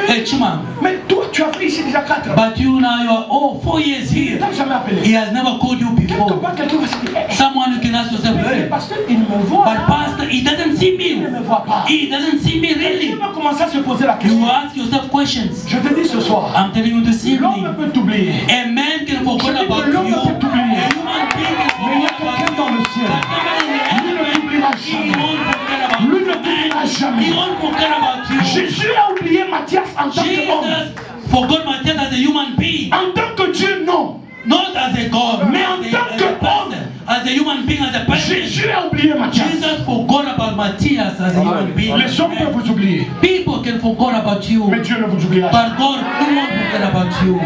Hey, Chimang. Mais toi, tu as fait ici déjà 4 ans. But you now, you are 4 years Il here. t'a jamais appelé. He has never called you Quelque before. part, quelqu'un va se dire, Someone you can ask yourself, le hey, pasteur, il me voit. but Pastor, he doesn't see Il ne me. me voit pas. He doesn't see me Il really. va commencer à se poser la You question. ask yourself questions. Je te dis ce soir, I'm telling you this l'homme evening, peut t'oublier. a man can forget Je dis about que l'homme you. peut t'oublier. A human being can Mais il y a forget quelqu'un about dans le you. ciel. But somebody in Lui ne heaven, t'oubliera he jamais. won't forget about Lui you. ne t'oubliera He jamais. won't forget about you. Jésus a oublié Matthias en tant qu'homme. Jesus forgot Matthias as a human being. En tant que Dieu, non. Not as a God, Mais as en a- tant as que a person, as a human being, as a person. Jésus a oublié Matthias. Jesus forgot about Matthias as a human being. Les hommes peuvent vous oublier, People can forget about you, mais Dieu ne vous oubliera jamais. but God won't forget about you.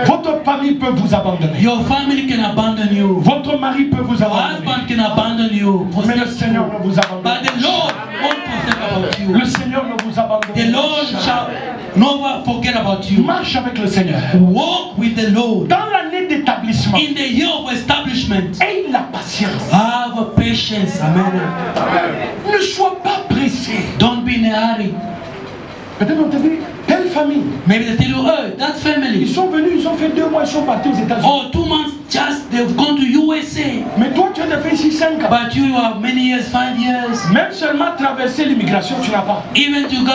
Votre famille peut vous abandonner. Your family can abandon you. Votre mari peut vous Your abandonner. husband can abandon you. Mais le forsake Seigneur you. ne vous abandonne But the pas. Lord won't forsake about you. Le Seigneur ne vous abandonne The Lord pas. shall never forget about you. Marche avec le Seigneur. Walk with the Lord. Dans l'année d'établissement, In the year of establishment, aie la patience. have patience. Amen. Ne sois pas pressé. Don't be in a hurry. Peut-être on te dit, telle famille, Maybe they tell you, oh, that ils family, sont venus, ils ont fait 2 mois, ils sont partis aux États-Unis. oh, 2 months just, they've gone to USA. Mais toi, tu es tu as fait ici 5 ans. But you have many years, 5 years. Même seulement traverser l'immigration, tu n'as pas. Even to go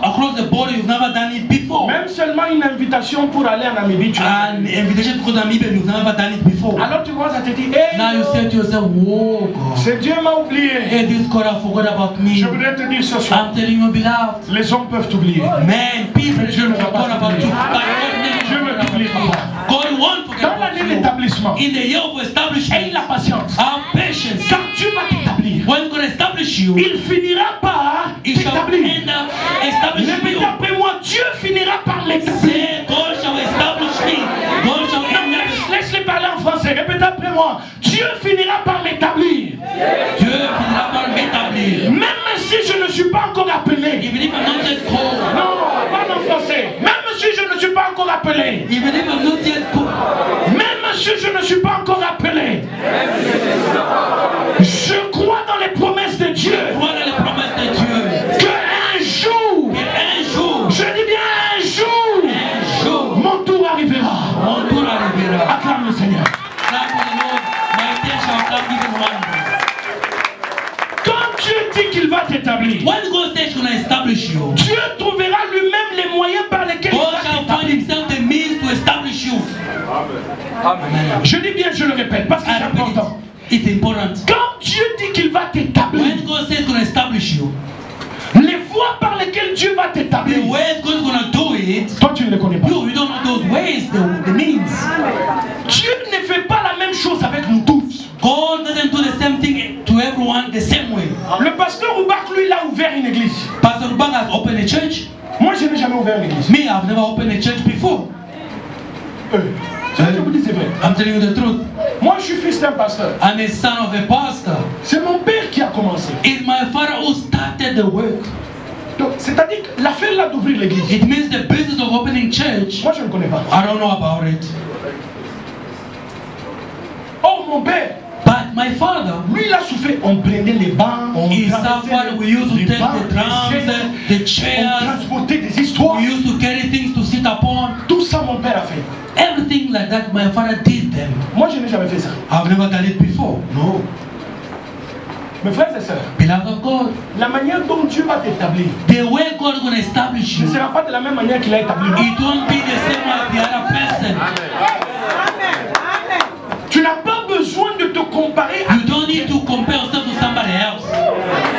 across the border, you've never done it before. Même seulement une invitation pour aller en Namibie, tu n'as pas. An invitation to go to Namibia, you've never done it before. Alors tu commences à te dire, hey, Now you say to yourself, whoa, God. c'est Dieu m'a oublié. Hey, this God, I forgot about me. Je voudrais te dire ce soir, I'm telling you, beloved. les hommes peuvent t'oublier. Man, people should forget about you. But Dieu God ne never t'oubliera forget. pas. God won't forget Dans about l'année you. d'établissement, In the year of aie establishment, la patience. have patience. Quand Dieu va t'établir, When God establish you, il finira par He shall t'établir. end up establishing Répétez you. après moi, Dieu finira par l'établir. Say, God shall establish me. God shall end up. Laisse-les parler en français. Répétez après moi. Dieu finira par m'établir. Dieu finira par m'établir. Même si je ne suis pas encore appelé. Even if I'm not yet called. Non, pas en français. Même si je ne suis pas encore appelé. Even if I'm not yet called. Même si je ne suis pas encore appelé. Je crois dans les promesses de Dieu. Crois dans les promesses de Dieu. Que un jour, je dis bien un jour, mon tour arrivera. Mon tour arrivera. Acclame le Seigneur. Clap for the Lord. My day shall come even one day. Quand Dieu dit qu'il va t'établir, When God says He's going to establish you, Dieu trouvera lui-même les moyens par lesquels il God va shall find t'établir. Himself the means to establish you. Amen. Je dis bien, je le répète, parce que I c'est repeat important. it. It's important. Quand Dieu dit qu'il va t'établir, When God says He's going to establish you, les voies par lesquelles Dieu va the t'établir, ways God's going to do it, toi tu ne les connais pas. you don't know those ways, the means. Dieu ne fait pas la même chose avec nous tous. God doesn't do the same thing to everyone the same way. Le pasteur Oubak, lui, il a ouvert une église. Pastor Rubang has opened a church. Moi, je n'ai jamais ouvert une église. Me, I've never opened a church before. Je vous dis, c'est vrai. I'm telling you the truth. Moi, je suis fils d'un pasteur. I'm a son of a pastor. C'est mon père qui a commencé. It's my father who started the work. Donc, c'est-à-dire que l'affaire là d'ouvrir l'église, It means the business of opening church. moi, je ne connais pas. I don't know about it. Oh, mon père, But my father, lui, il a souffert. On prenait les bancs, on he traversait suffered. We used to les take bancs, the drums, the on chairs. transportait des histoires. We used to carry things to sit upon. Tout ça, mon père a fait. Everything like that, my father did them. Moi, je n'ai jamais fait ça. I've never done it before. No. Mes frères et sœurs, Beloved of God, la manière dont Dieu va t'établir the way God is going to establish ne you, sera pas de la même manière qu'il a établi. it won't be the same as the other person. Tu n'as pas besoin de te comparer à... You don't need to compare yourself to somebody else.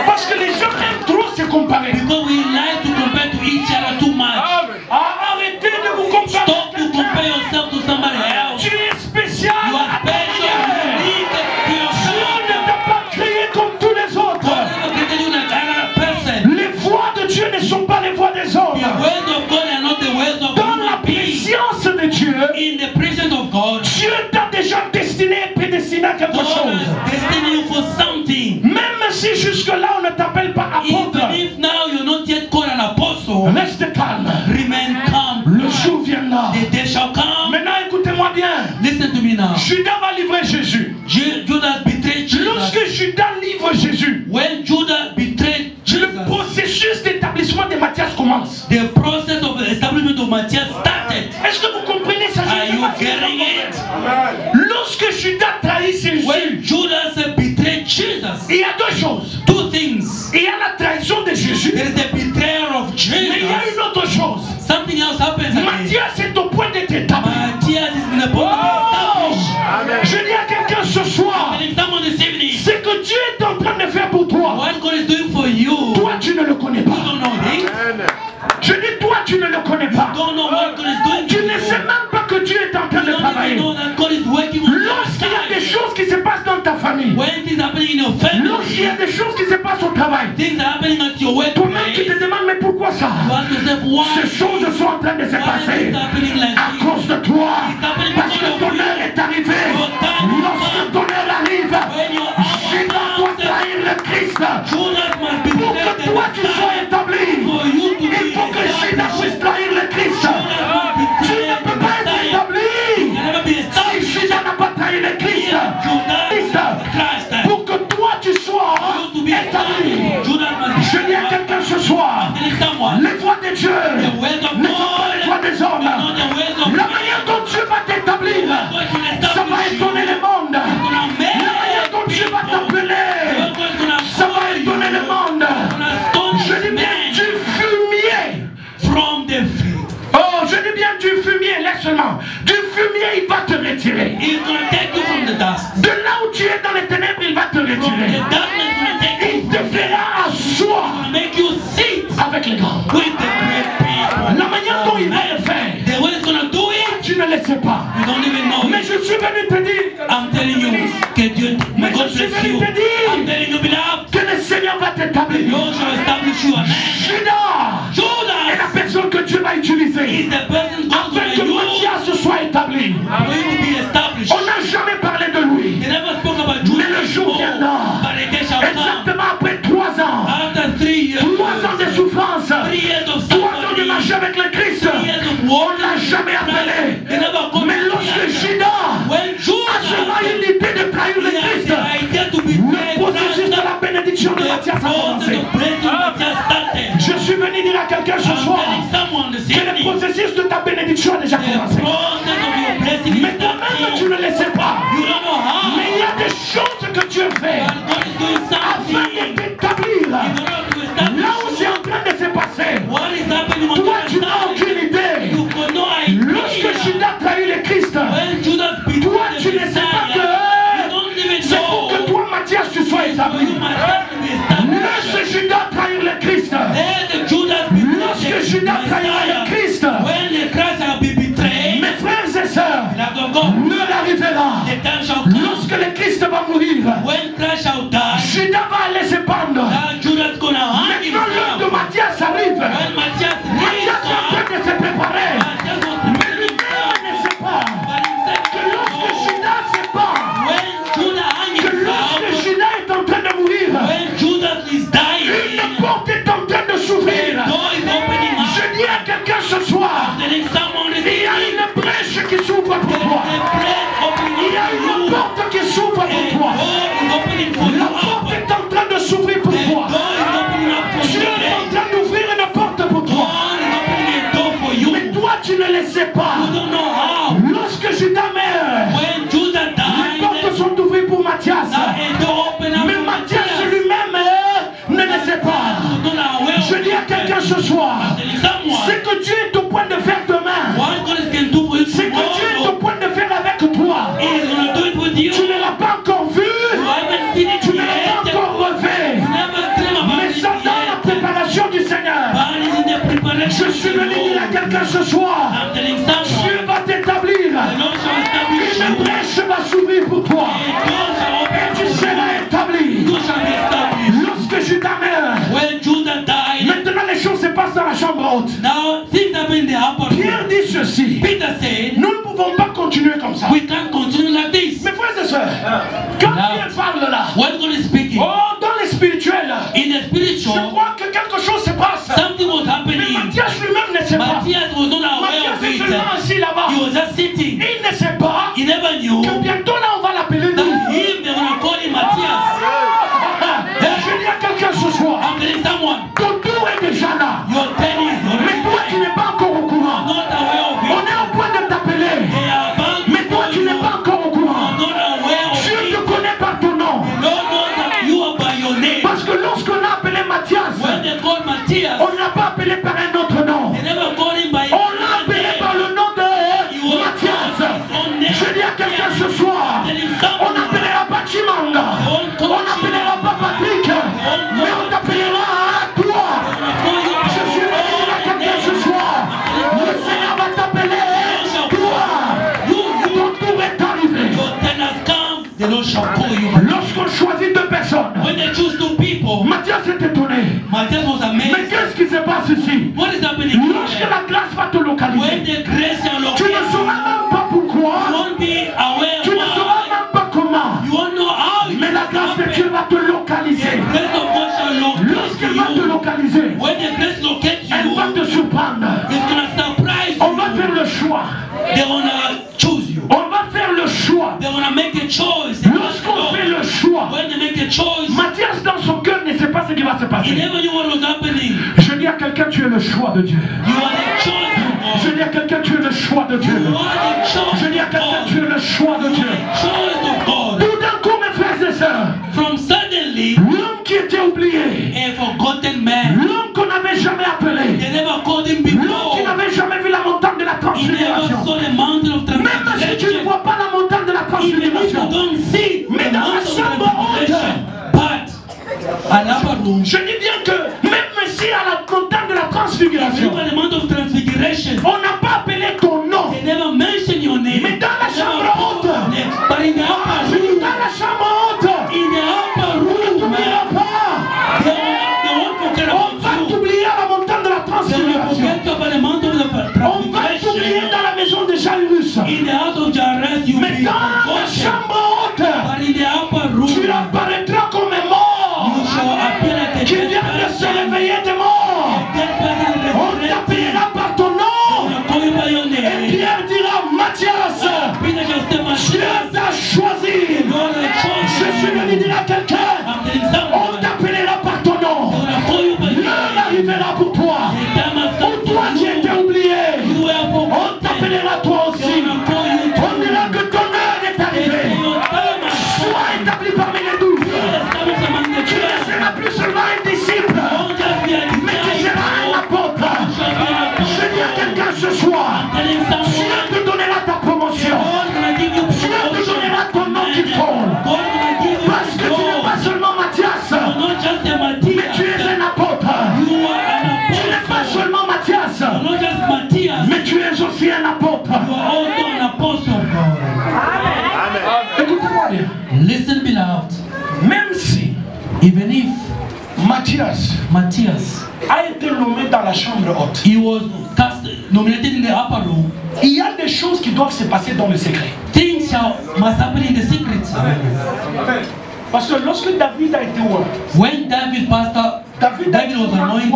Parce que les gens aiment trop se comparer. Because we like to compare to each other too much. Arrêtez de vous comparer. Stop to compare yourself to somebody else. Tu es spécial. You are special, unique to Dieu yourself. ne t'a pas créé comme tous les autres. God never created you like another person. Les voies de Dieu ne sont pas les voies des The hommes. ways of God are not the ways of Dans la human beings. présence de Dieu, In the presence of God, Dieu t'a déjà destiné et prédestiné à quelque God chose. has destined you for something. Même si jusque-là on ne t'appelle pas apôtre, Even if now you're not yet called an apostle, reste calme. remain calm. Le jour viendra. The day shall come. Maintenant, écoutez-moi bien. Listen to me now. Judas va livrer Jésus. Judas betrayed Jesus. Lorsque Judas livre Jésus, When Judas betrayed le Jesus, processus d'établissement de Matthias commence. the process of the establishment of Matthias started. Est-ce que vous comprenez ça? Are you getting it? Lorsque Judas trahit Jésus, When Judas betrayed Jesus, il y a deux choses. two things. Il y a la trahison de Jésus, There is the betrayal of mais il y a Jesus. une autre chose. Something else happens again. Matthias est au point d'être établi. Matthias is in the point to be established. Je dis à quelqu'un ce soir, And if someone this evening, ce que Dieu est en train de faire pour toi, what God is doing for you, toi tu ne le connais you pas. don't know it. Je dis toi tu ne le connais pas. Don't know what God is doing Tu for ne you. sais même pas que Dieu est en train You de don't even travailler. know that God is working on your Lorsqu'il y a des side. choses qui se passent dans ta famille, When things are happening in your lorsqu'il y a family, des choses qui se passent au travail, things are happening at your toi-même tu te workplace, demandes mais pourquoi ça? you ask yourself why. Ces choses sont en train de se Why is passer it happening like à this? cause de toi. It's happening Parce que because ton of you. heure est arrivée. Lorsque ton heure arrive, When your Judas doit trahir le Christ. Judas must be Pour que betrayed toi and tu sois die. établi, For you to be il faut que Judas established. puisse trahir le Christ. Judas must be Tu ne betrayed peux and pas être die. établi You can never be si established. Judas n'a pas trahi le Christ. Christ. Pour que toi tu sois To be établi. established. Judas must be Je dis à quelqu'un ce soir, telling someone les voies de Dieu the ways of ne sont pas les voies God des hommes. are not the ways of La il va te retirer. He's gonna take you from the dust. De là où tu es dans les ténèbres, il va te From the retirer. darkness, gonna take you. Il te fera asseoir Make you sit avec les grands. with the great people. La manière dont il va le faire, The way he's gonna do it, tu ne le sais pas. you don't even know Mais it. je suis venu te dire I'm telling you, que Dieu, may God bless you. I'm telling you, beloved, que le Seigneur va t'établir. God shall establish you. Amen. Judas est Judas la personne que Dieu va utiliser is the person God's afin que gonna use Matthias soit établi. for you to be established. On n'a jamais parlé de lui. They never spoke about Judas Mais le jour before, viendra. but the day shall come. Exactement après 3 ans. After 3 years, 3 ans de souffrance. 3 years of 3 ans de suffering, marcher avec le Christ. 3 years of On walking, ne l'a jamais appelé. they never called Mais him lorsque Judas. Judas When a seulement Judas eu l'idée de trahir le he has Christ, the idea to be le processus de la bénédiction de the Matthias a process commencé. of blessing Matthias started. Je suis venu dire à quelqu'un ce I'm soir telling someone this que le evening, processus de ta bénédiction a déjà the commencé. process of your blessing is Mais toi-même, tu starting. ne le sais pas. You don't know how, Mais il y a des choses que Dieu fait but God is doing afin de something t'établir in order to establish là où c'est en train de se passer. what is happening on Toi, tu the n'as aucune idée. You got no Lorsque idea. Judas trahit le Christ, When Judas betrayed toi, the tu ne sais pas Messiah, you don't even que c'est pour que know. toi, Matthias, tu sois For établi. you myself to be established. Lorsque Judas trahit le Christ, Let the Judas betrayed lorsque the Judas trahira le Messiah. Christ, When the Christ shall be betrayed, mes frères et sœurs, beloved of God, l'heure arrivera. the time shall come. Lorsque le Christ va mourir, When Christ shall die, Judas va aller se pendre. that Judas gonna hang Maintenant, l'heure de himself. Matthias arrive. When Matthias Matthias est en leaves, train de se préparer. Matthias was Mais lui-même ne sait pas but himself que lorsque knows. Judas se bat, When Judah hang que himself, lorsque Judas est en train de mourir, when Judas is dying, une porte est en train de s'ouvrir. door is opening up. Je dis à quelqu'un ce soir, Telling someone this il y a evening, une brèche qui s'ouvre pour there toi. is a place opening Il y a up une for you. porte qui s'ouvre A pour toi. door is opening for you. La porte est en train de s'ouvrir pour The toi. door is opening up for Dieu you. est en train d'ouvrir une porte pour toi. God is opening a door for you. Mais toi, tu ne le sais pas. You don't know how. Lorsque Judas meurt, When Judah les portes died, sont ouvertes pour Matthias. now a door opened up Mais for Matthias Matthias. lui-même ne le sait pas. You don't know where Je dis à quelqu'un ce soir, telling someone ce que Dieu est au point de faire demain, what God can do for you ce que Dieu est au tomorrow, point de faire avec toi, He is going to do it with you. tu ne l'as pas encore vu, You haven't seen it tu ne l'as pas yet. encore refait. You never dream about Mais it ça dans la yet. préparation du Seigneur. God is in the preparation. Je suis venu dire à quelqu'un ce soir, I'm telling Dieu someone, va t'établir. the Lord shall establish Une you. brèche va s'ouvrir pour toi. A door shall Et open tu for seras you. établi. You shall be established. Lorsque Judas meurt, When Judah died, maintenant les choses se passent dans la chambre haute. now things happen in the upper Pierre room. dit ceci, Peter said, nous ne pouvons pas continuer comme ça. we can't continue like this. Mes frères et sœurs, quand Now, Pierre parle là, when God is speaking, oh, dans les spirituels, in the je spiritual, crois que quelque chose se passe. something was Mais happening. Matthias lui-même ne sait pas. Matthias was not aware Matthias of est it. seulement assis là-bas. He was just sitting. Il ne sait pas He never knew que bientôt là on va l'appeler that nous. him, they were going to call him Matthias. Je dis à quelqu'un ce soir, I'm telling someone, ton tour est déjà là. your penny is Mais toi already tu n'es pas encore au courant. not aware of On it. est au point de t'appeler. They are about to Mais toi call tu you. n'es pas encore au courant. Not aware of Dieu it. te connaît par ton nom. Lord knows that you are by your name. Parce que lorsqu'on a appelé Matthias, When they call Matthias, on ne l'a pas appelé par un autre nom. they never call him by On l'a appelé his par name. le nom de Matthias. Je dis à quelqu'un ce soir, on n'appellera pas Chimanga, on n'appellera pas Patrick, mais on t'appellera toi. Je suis venu dire à quelqu'un ce soir, le Seigneur va t'appeler toi. Ton tour est arrivé. Your turn has come, the Lord shall call you. Lorsqu'on choisit deux personnes, When they choose two people, Matthias est étonné. Matthias was Mais amazed. qu'est-ce qui se passe ici? What is happening Lorsque here? la grâce va te When localiser, the grace shall tu ne locate sauras you, même pas pourquoi, you won't be aware tu ne sauras why. même pas comment, You won't know how it mais la grâce de Dieu va te The localiser. grace of God shall locate Lorsqu'elle va te you. localiser, When the grace locates elle you, va te surprendre. it's gonna surprise On va faire you. le choix. They're gonna choose you. On va faire le choix. They're gonna make a choice. Lorsqu'on fait le choix, When they make a choice, Matthias dans son cœur ne sait pas ce qui va se he passer. never knew what was happening. Je dis à quelqu'un, tu es le choix de Dieu. You are the choice of Je God. dis à quelqu'un, tu es le choix de Dieu. You are the choice Je dis à of quelqu'un, God. tu es le choix de You Dieu. are the choice of God. Tout d'un coup, mes frères et sœurs, From suddenly, l'homme qui était oublié, a forgotten man. l'homme qu'on n'avait jamais appelé, They never called him l'homme qui before. n'avait jamais vu la montagne de la He never transfiguration, saw the mountain of même si tu transfiguration. room. Je dis bien que même ici à la montagne de la transfiguration, Even the Mount of Transfiguration, on n'a pas appelé ton nom. they never mention your name. Mais dans la They never chambre call haute, your name. But in the upper je dis room, dans la chambre haute, in the upper on ne room, t'oubliera man, pas. they won't forget On about va you. t'oublier à la montagne de la They will transfiguration. forget about the Mount of the On va t'oublier Transfiguration. dans la maison de Jairus. In the house of Jairus, you will Mais be dans la forgotten. chambre haute, But in the upper room, tu apparaîtras comme un you mort shall appear like a qui dead vient de se person. réveiller des morts. Dead person On resurrected. t'appellera par ton nom. They'll call you by your Et name. Pierre dira, Matthias, Peter shall say, my Dieu t'a choisi. God has Je suis chosen venu you. dire à quelqu'un, I'm telling on someone. t'appellera par ton nom. They'll call you by your L'heure name. arrivera pour toi. The time has Pour come toi for qui étais you. oublié. You were On forgotten. t'appellera toi aussi. They will call you On too. dira que ton heure est They say arrivée. your time has come. Sois établi parmi les 12. Establish among the Tu ne twelve. seras plus seulement un disciple, Don't just be a mais tu seras un disciple. apôtre. Just be an apostle. Je dis à quelqu'un ce soir, Telling Dieu someone. te donnera ta promotion. God gonna give you Dieu te promotion. donnera ton nom qui fonde. God gonna give you Parce que tu n'es pas God. seulement Matthias, You're not just a mais tu Matthias. es un apôtre. You are an Tu n'es pas apostle. seulement Matthias, You're not just Matthias. mais tu es aussi un apôtre. You are also an apostle of God. Écoutez-moi bien. Listen, beloved. Même si Even if Matthias Matthias, a été nommé dans la chambre haute, he was nominated in the upper room, il y a des choses qui doivent se passer dans le secret. things must happen in the secret. Parce que lorsque David a été roi, When David David was anointed.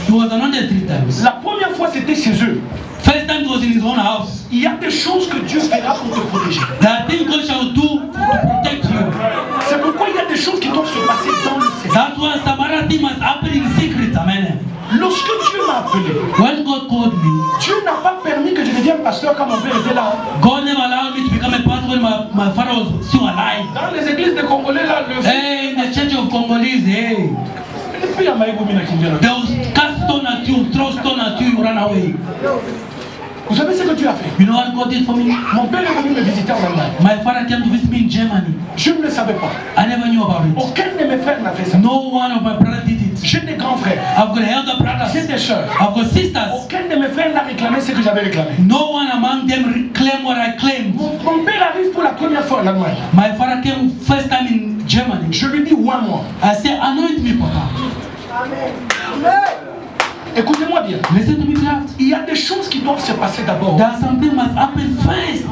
He was anointed 3 times. la première fois c'était chez eux. First time he was in his own house. Il y a des choses que Dieu fera pour te protéger. There are things God shall do to protect you. C'est pourquoi il y a des choses qui doivent se passer dans le secret. That's why some other thing must happen in secret. Amen. Lorsque Dieu m'a appelé, When God called me, Dieu n'a pas permis que je devienne pasteur quand mon père était là. God never allowed me to become a pastor when my father was still alive. Dans les églises des Congolais, là, le Hey, in the church of Congolese, hey, Et puis il y a Maïgo Mina qui vient là. they will cast stone at you, throw stone at you, you run away. Vous savez ce que Dieu a fait? You know what God did for me? Mon père est venu me visiter en Allemagne. My father came to visit me in Germany. Je ne le savais pas. I never knew about it. Aucun de mes frères n'a fait ça. No one of my brothers did it. J'ai des grands frères. I've got elder J'ai brothers. des sœurs. I've got sisters. Aucun de mes frères n'a réclamé ce que j'avais réclamé. No one among them claimed what I claimed. Mon père arrive pour la première fois en Allemagne. My father came first time in Germany. Je lui dis, ouais, moi. I said, anoint me, Papa. Écoutez-moi bien. Listen to me, beloved. Il y a des choses qui doivent se passer d'abord. There something must happen first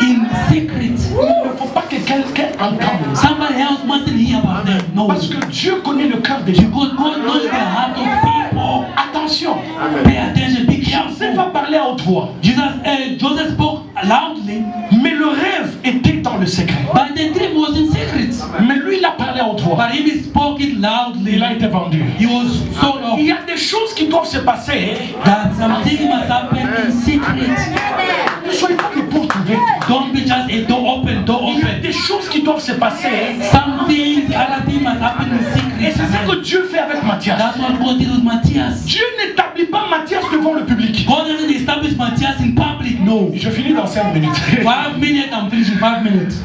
in secret. Il ne faut pas que quelqu'un entende. Somebody else mustn't hear about them. No. Parce que Dieu connaît le cœur des gens. Because God knows the heart of people. Attention. Pay attention, be Joseph careful. va parler à haute voix. Joseph spoke loudly, Mais le rêve était dans le secret. but the dream was in secret. Mais lui, il a parlé à haute voix. But he spoke it loudly. Il a été vendu. He was sold off. Il y a des choses qui doivent se passer. That something must happen in secret. Ne soyez pas des portes ouvertes. Don't be just a door open, door Il y a open. des choses qui doivent se passer. Something, other thing must happen in Et secret. c'est ça que Dieu fait avec Matthias. That's what God did with Matthias. Dieu n'établit pas Matthias devant le public. God doesn't establish Matthias in public, no. Je finis dans 5 minutes. 5 minutes, I'm finishing 5 minutes.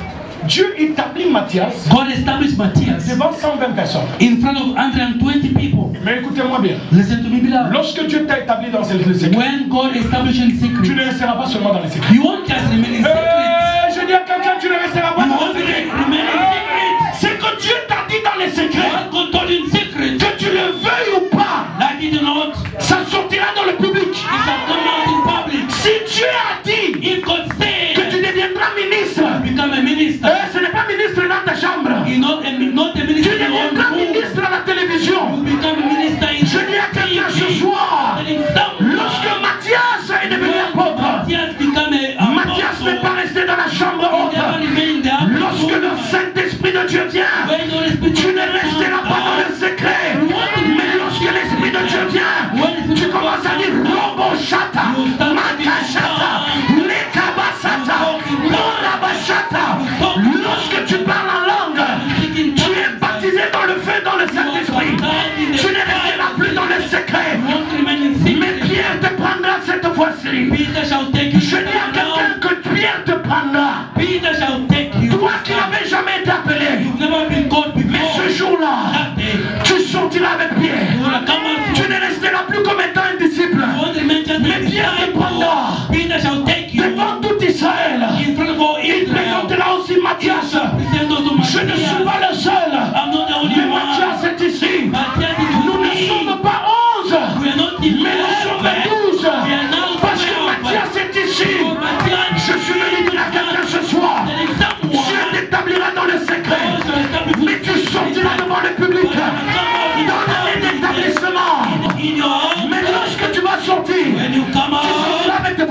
Dieu établit Matthias God established Matthias devant 120 personnes. in front of 120 people. Mais écoutez-moi bien. Listen to me, beloved. Lorsque Dieu t'a établi dans le secret, When God established in tu secret, ne resteras pas seulement dans le secret. you won't just remain in secret. Je dis à quelqu'un, tu ne resteras pas You dans won't le secret. remain in secret. C'est que Dieu t'a dit dans les secrets, What God told you in secret, que tu le veuilles ou pas, like it or not, ça sortira dans le public. it shall come out in public. Si Dieu a dit If God que tu said, deviendras ministre, become a minister, ce n'est pas ministre dans ta chambre. you're not a Tu minister in your deviendras own room. ministre à la télévision. You become a minister in Je dis à quelqu'un ce TV. soir, Telling someone, lorsque Matthias est devenu apôtre, Matthias become a Matthias n'est apostle. pas resté dans la chambre He haute. never remained there. Lorsque le Saint-Esprit de Dieu vient, When the Holy Spirit tu ne resteras pas dans le secret. Mais lorsque l'Esprit de Dieu vient, tu commences à dire Robo Shata, Makashata, Lekabasata, Morabashata. Lorsque tu parles en langue, tu es baptisé dans le feu, dans le Saint-Esprit. Tu ne resteras plus dans le secret. You won't remain in secret. Mais Pierre te prendra cette fois-ci. Peter shall take you. Je dis à quelqu'un que Pierre te prendra. Peter shall take you. Toi qui n'avais jamais été appelé. You've never been called Mais before. ce jour-là, That day, tu sortiras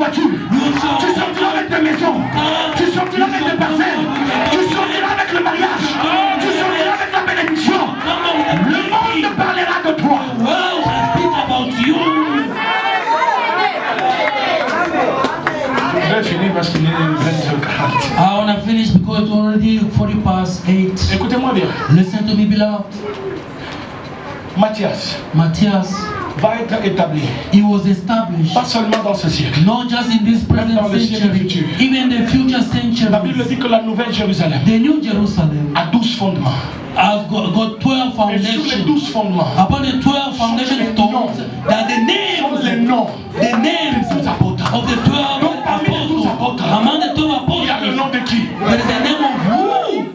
voitures, tu sortiras avec des maisons, tu sortiras avec des parcelles, tu sortiras avec le mariage, tu sortiras avec la bénédiction. Le monde parlera de toi. J'ai fini parce qu'il est 20h40. I want to finish because it's already 40 past 8. Écoutez-moi bien. Listen to me, beloved. Matthias va être établi. He was established. Pas seulement dans ce siècle. Not just in this present Dans le siècle century, futur. even the future century. La Bible dit que la nouvelle Jérusalem The New Jerusalem a 12 fondements. has got 12 Et sur les foundations. 12 fondements, Upon the 12 foundation stones, that the sont les names, noms the names des apôtres. of the 12 Donc parmi les 12 apostles, apôtres, among the 12 il y a le apostles, nom de qui? there is a name of who?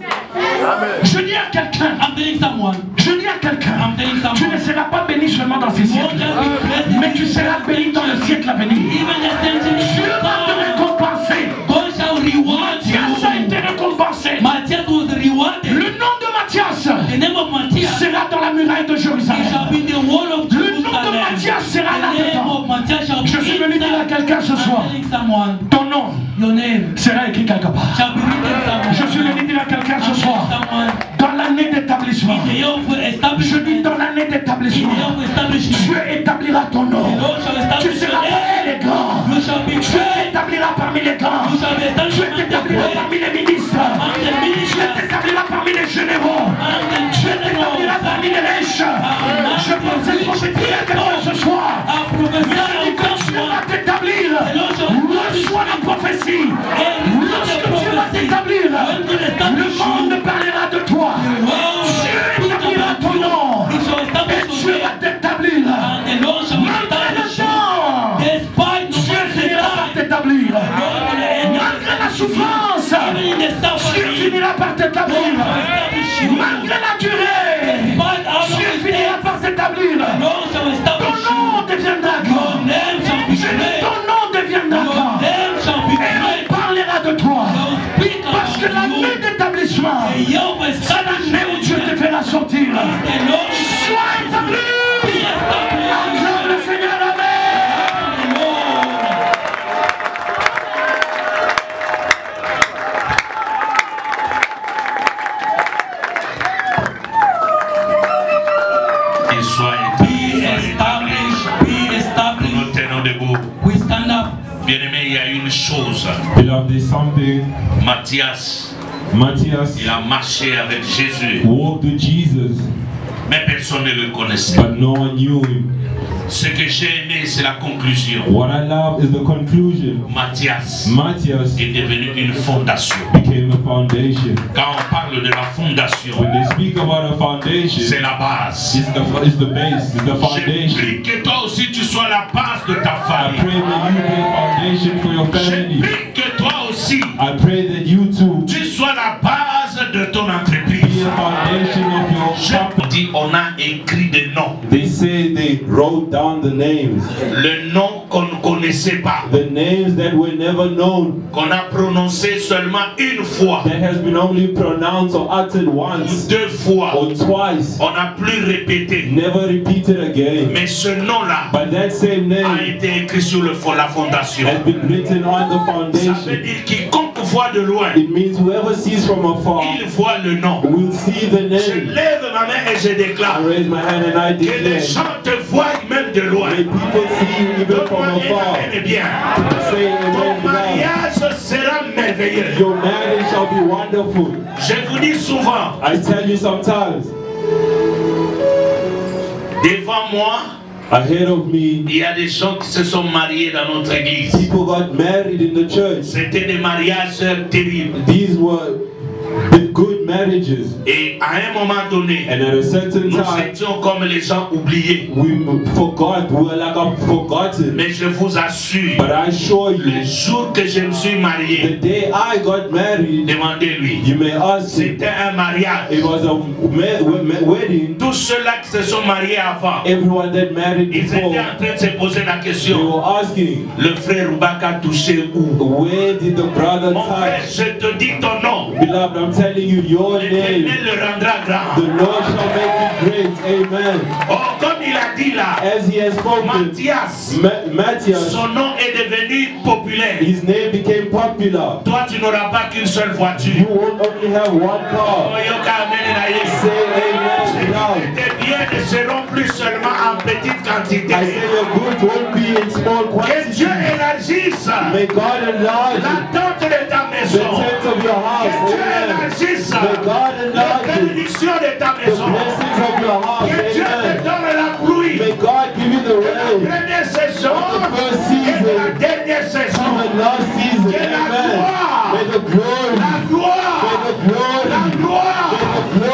Je dis à quelqu'un, I'm telling someone. je dis à quelqu'un, I'm telling someone. tu ne seras pas béni seulement dans ces Won't siècles, just be blessed, mais tu seras béni dans le siècle à venir. even the century Dieu to va te come. récompenser. God shall reward Matthias a été you. récompensé. Matthias was rewarded. Le nom de Matthias The name of Matthias sera dans la muraille de it shall Jérusalem. be the wall of Le nom de Jerusalem. Matthias sera The name là-dedans. of Matthias shall be Je suis venu dire à inside. quelqu'un ce soir, I'm telling someone, ton nom your name sera écrit quelque part. shall be written somewhere. Je suis venu dire à quelqu'un ce I'm soir, telling someone, dans l'année d'établissement, the year of je dis establishment, dans l'année the d'établissement, year of establishment, Dieu établira ton nom. the Lord shall Tu establish seras your parmi name. les grands. You shall be Dieu great. t'établira parmi les grands. You shall be established Dieu among the t'établira great. parmi les ministres. Among the Dieu ministers. t'établira parmi les généraux. Among the Dieu t'établira generals. parmi les riches. Je pensais prophétiser à quelqu'un ce soir. I prophesy Mais on quand Dieu va someone. t'établir, reçois la prophétie. Lorsque Dieu va t'établir, le monde parlera de toi. Dieu établira ton nom. He shall Et establish Dieu your va name. t'établir. And the Lord shall Malgré le establish you. temps, Despite the Dieu finira par t'établir. Malgré la souffrance, even in the Dieu suffering, finira par t'établir. God shall establish you. Malgré la durée, Despite all Dieu of finira the par t'établir. Lord shall Ton establish you. nom deviendra Your grand. name shall be Je dis, great. ton nom deviendra Your grand. name shall be Et on great. parlera de toi. They'll speak Parce que about l'année you. d'établissement, The year of c'est l'année où Dieu te establishment. fera sortir. The Lord shall Sois établi. be established. Acclame le Seigneur, amen. Qu'il soit Be établi. established. Be established. Nous tenons debout. We stand up. Bien-aimé, il y a une chose. Beloved, there's something. Matthias, Matthias il a marché avec Jésus, walked with Jesus, mais personne ne le connaissait. but no one knew him. Ce que j'ai aimé, c'est la conclusion. What I love is the conclusion. Matthias Matthias est devenu une fondation. became a foundation. Quand on parle de la fondation, When they speak about a c'est foundation, la base. it's the base, it's the Je foundation. prie que toi aussi tu sois la base de ta I famille. pray that you be a foundation for your Je family. prie que toi aussi I pray that you too tu sois la base de ton be entreprise. a foundation of your Je company. dis, on a écrit des noms. They say they wrote down the names. Le nom qu'on ne connaissait pas, The names that were never known, qu'on a prononcé seulement une fois, that has been only pronounced or uttered ou once deux fois. or twice, On n'a plus répété. never repeated again. Mais ce nom-là But that same a name été écrit sur la fondation. has been written on the Ça veut foundation. dire quiconque voit de loin, It means whoever sees from afar il voit le nom. will see the Je name. lève ma main et je I déclare raise my hand and I que les declare, gens te voient même de loin. may people see you even from Donne-moi un afar. amen bien. Say Ton amen to God. mariage sera merveilleux. Your marriage shall be wonderful. Je vous dis souvent, I tell you sometimes, devant moi, ahead of me, il y a des gens qui se sont mariés dans notre église. people got married in the church. C'était des mariages terribles. These were the good marriages. Et à un moment donné, And at a certain nous time, étions comme les gens oubliés. we forgot, we were like forgotten. Mais je vous assure, But I assure le you, jour que je me suis the marié, day I got married, demandez-lui, you may ask him, c'était un mariage. it was a wedding. Tous ceux-là qui se sont mariés avant, Everyone that married ils étaient before, en train de se poser la they question, were asking, le frère Roubaka a touché où? where did the brother Mon frère, touch? je te dis ton nom. Beloved, I'm telling giving you your name. L'Éternel le rendra grand. The Lord shall make you great. Amen. Oh, comme il a dit là, As he has spoken, Matthias, Matthias, son nom est devenu populaire. his name became popular. Toi, tu n'auras pas qu'une seule You voiture. won't only have one Oh, car. yoka amen na ye. Say amen loud. Tes biens ne seront plus seulement en petite quantité. I say your goods won't be in small Que quantity. Dieu élargisse May God enlarge la tente de ta the maison. tent of your Que house. Dieu Amen. élargisse May God la enlarge bénédiction de ta the maison. blessings of your house. Que Dieu te Amen. donne la pluie May God give you the de la rain première saison of the first et de la season dernière to saison. the last season. Que la Amen. gloire, May the glory, la gloire, may the glory, la gloire may the de la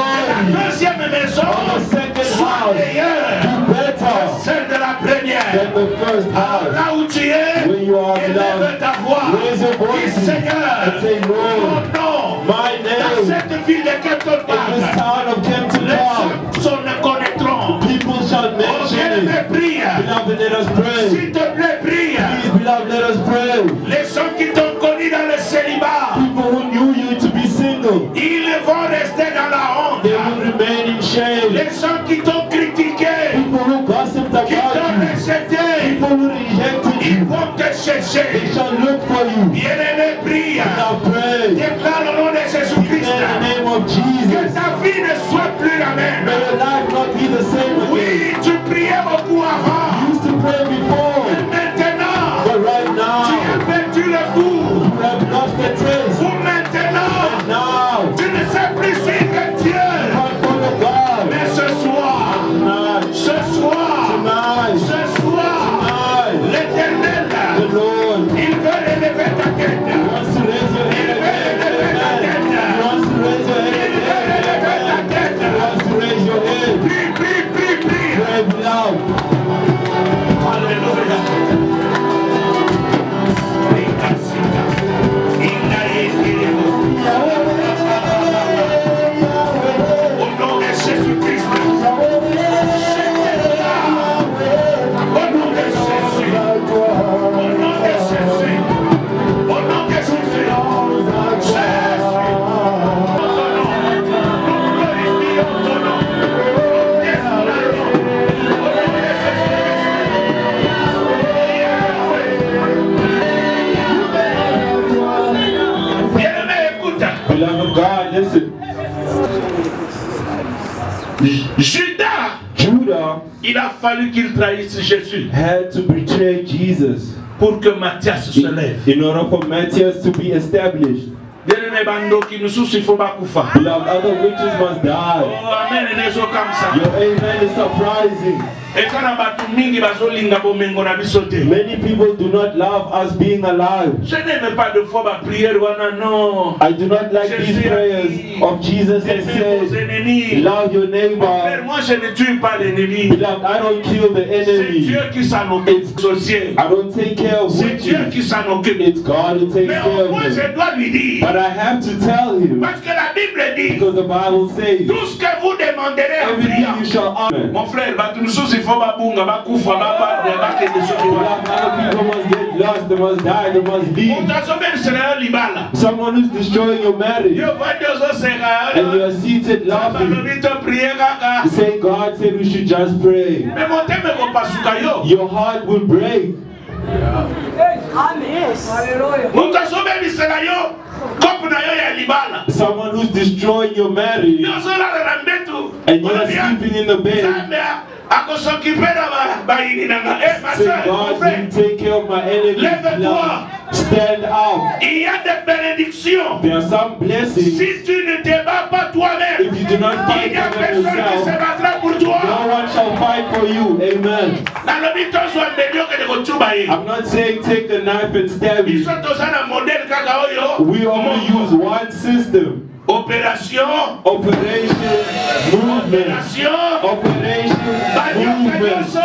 glory deuxième maison of the second soit house meilleure be better celle de la première. than the first house. Là où tu es, When you are élève beloved, ta voix. raise your Dis voice Seigneur, and say, mon Lord, nom, my dans name cette ville de Kenton in this Park, town of Kempton les Park, gens le connaîtront. people shall Oh, mention bien-aimé, it. prie. Beloved, let us pray. S'il te plaît, prie. Please, beloved, let us pray. Les gens qui t'ont connu dans le célibat, People who knew you to be single, ils vont rester dans la honte. they will remain in shame. Les gens qui t'ont critiqué, People who gossiped qui about t'ont you, rejeté, people who rejected ils you, vont te chercher. they shall look for you. Bien-aimé, prie. Now pray. Déclare le nom de Jésus-Christ. In the name of Que Jesus. ta vie ne soit plus la même. May your life not be the same again. Oui, tu priais beaucoup avant. You used to pray before, Maintenant, but right tu now, as perdu le goût. you have lost the taste. Ou maintenant, Now, tu ne sais plus suivre Dieu. can't follow God. Mais ce soir, Tonight, ce soir, tonight, l'Éternel, the Lord il veut élever ta tête. wants to raise your head again. He wants to raise your head again. He wants to raise your head. Prie, prie, prie, prie. Pray loud. Alléluia. Au nom de Jésus-Christ. Au nom de Jésus. Au nom de Jésus. Au nom de Jésus. Jésus. Ton nom. Nous glorifions ton nom. Nous t'exaltons. Au nom de Jésus. Bien-aimé, écoute. Beloved God, listen. Judah Il a fallu qu'il trahisse Jésus had to betray Jesus pour que Matthias se lève. in order for Matthias to be established. Bien-aimé bando qui nous soucie, il faut pas kufa. Beloved, other witches must die. Oh, amen, nezo comme ça. Your amen is surprising. Et quand on va tout mingi bazolinga bomengo na bisote. Many people do not love us being alive. Je n'aime pas de fois ma prière wana non. I do not like these prayers of Jesus that Aimez vos said, ennemis. love your Frère, neighbor. moi je ne tue pas l'ennemi. Beloved, I don't kill the C'est enemy. Dieu qui s'en occupe. Associé. I don't take care of C'est Dieu witches. qui s'en occupe. It's God who takes Mais care au of moins them. je dois lui dire. But I have to tell him, Parce que la Bible dit, because the Bible says, tout ce que vous demanderez en everything priant. you shall honor. Mon frère, tu nous soucies, il faut pas bunga, ba kufa, ba ba de ceux qui Beloved, other people must get lost, they must die, they must leave. Someone who's destroying your marriage, and you are seated laughing, saying God said we should just pray. Your heart will break. Someone who's destroying your marriage, and you are sleeping in the bed, say God will take care of my enemies. Stand up. Il y a des bénédictions. There are some blessings. Si tu ne te bats pas toi-même, If you do not il fight n'y a for them personne qui se yourself, battra pour toi. no one shall fight for you. Amen. I'm not saying take the knife and stab you. We only use one system. Opération, Operation movement. opération, Operation movement.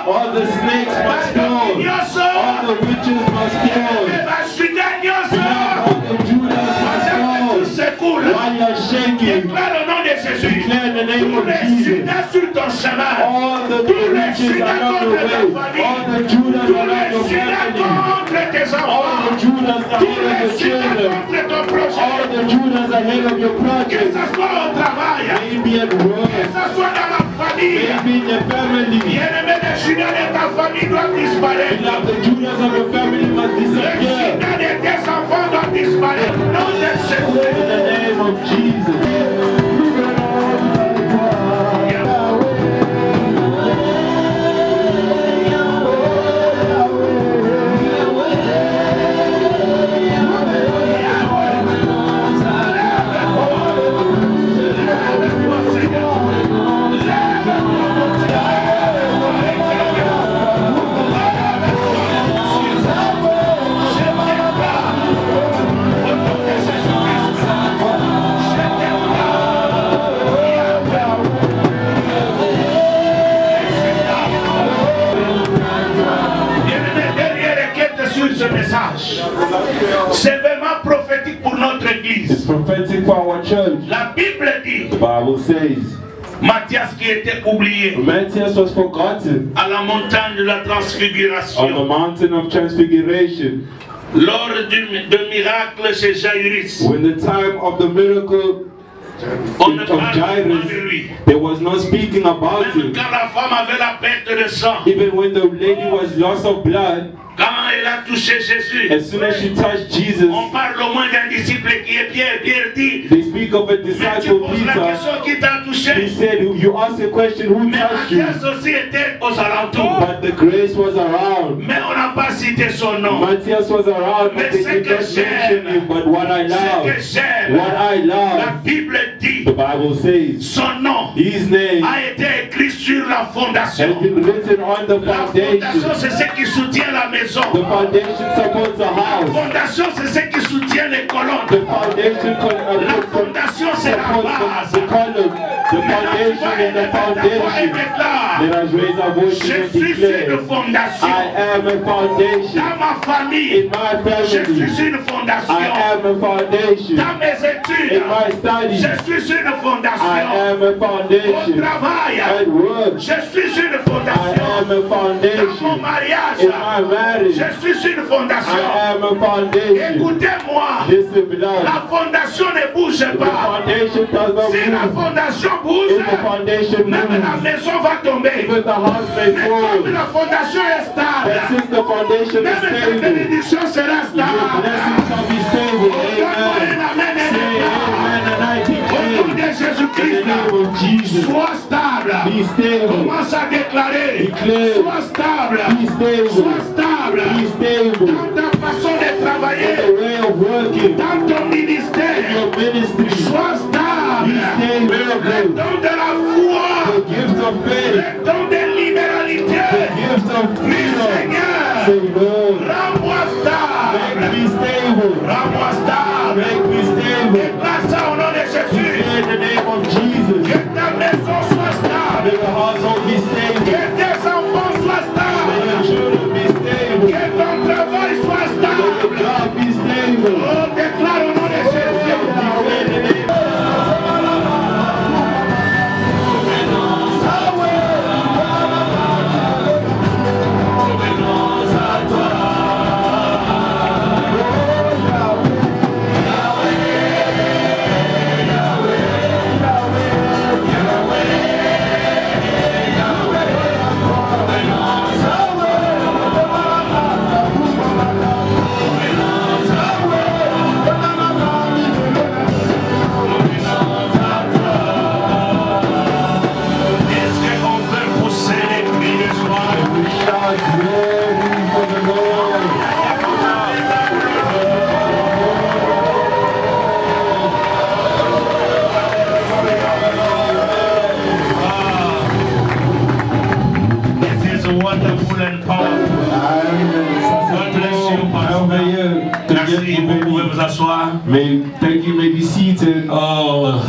All the snakes must go. All the witches must go. All the Judas must go. While you're shaking, declare the name of Jesus. All the witches are on the way. All the Judas are on your family. All the Judas are on your children. All the Judas ahead of your project. Que ce soit au travail. Maybe at work. Que ce soit dans la famille. Maybe in your family. Bien-aimé, les juniors de ta famille doivent disparaître. Beloved, the juniors of your family must Les disappear. juniors de tes enfants doivent disparaître. Non, de Jésus. In the name of Jesus. C'est vraiment prophétique pour notre église. It's prophetic for our church. La Bible dit, The Bible says, Matthias qui était oublié Matthias was forgotten à la montagne de la on the transfiguration. mountain of transfiguration. Lors de miracle chez Jairus, When the time of the miracle on ne of parle pas Jairus, de lui. there was no speaking about Même him. quand la femme avait la perte de sang, Even when the lady was lost of blood, quand elle a touché Jésus, as soon as she touched Jesus, on parle au moins d'un disciple qui est Pierre. Pierre dit, they speak of a mais tu disciple poses la Peter. question qui t'a He touché. said, you asked the question, who Mais touched you? Matthias aussi était aux alentours. But the grace was around. Mais on n'a pas cité son nom. Matthias was around, but they did not mention him. But what I Ce love, que j'aime, what I la love, Bible dit, the Bible says, son nom his name a été écrit sur la has fondation. been written on the La fondation, foundation. c'est ce qui soutient la maison. The foundation supports the La house. fondation, c'est ce qui soutient les colonnes. The foundation La fondation, c'est la supports base. the column. The foundation and the foundation. Let us raise our voices Je and suis une declare, fondation. I am a foundation. Dans ma famille, In my je family, suis une I fondation. am a foundation. Dans mes études, In my studies, je suis une I fondation. am a Au foundation. travail, At work, je suis une I fondation. am a Dans mon foundation. mariage, In my marriage, je suis une I fondation. am a foundation. Écoutez-moi, Listen, beloved. la fondation ne bouge The pas. foundation does not Si la move. fondation If the bouge, foundation même la moves, maison va tomber. even the house may Mais comme fall. la fondation est But stable, since the foundation is même ta stable, bénédiction sera your stable. blessings shall be stable. Donne-moi Amen. un amen et Say un amen and I Au nom de declare. In the Jésus-Christ, name of Jesus, sois stable. be stable. Commence à déclarer. Declare. Sois stable. Be stable. Sois stable. Be stable. Dans ta façon de In travailler, the way of working, dans ton ministère, your ministry, sois stable. be stable. Le don de la foi, The gift of faith, le don de libéralité. the gift of Oui, freedom. Seigneur, Say, Lord, rends-moi make stable. me stable. Rends-moi stable. Make me stable. Déclare ça au nom de Jésus. In the name of Jesus, Que ta maison soit stable. may the household be stable. Que tes enfants soient May stables. your children be stable. Que ton travail soit May your stable. job be stable. Oh, déclare au nom de Jésus. In the name Est-ce qu'on peut pousser les cris de joie? shout glory for the Lord. This is wonderful and powerful. God bless you, Pastor. Merci, vous pouvez vous asseoir. Thank you, may be seated. Oh.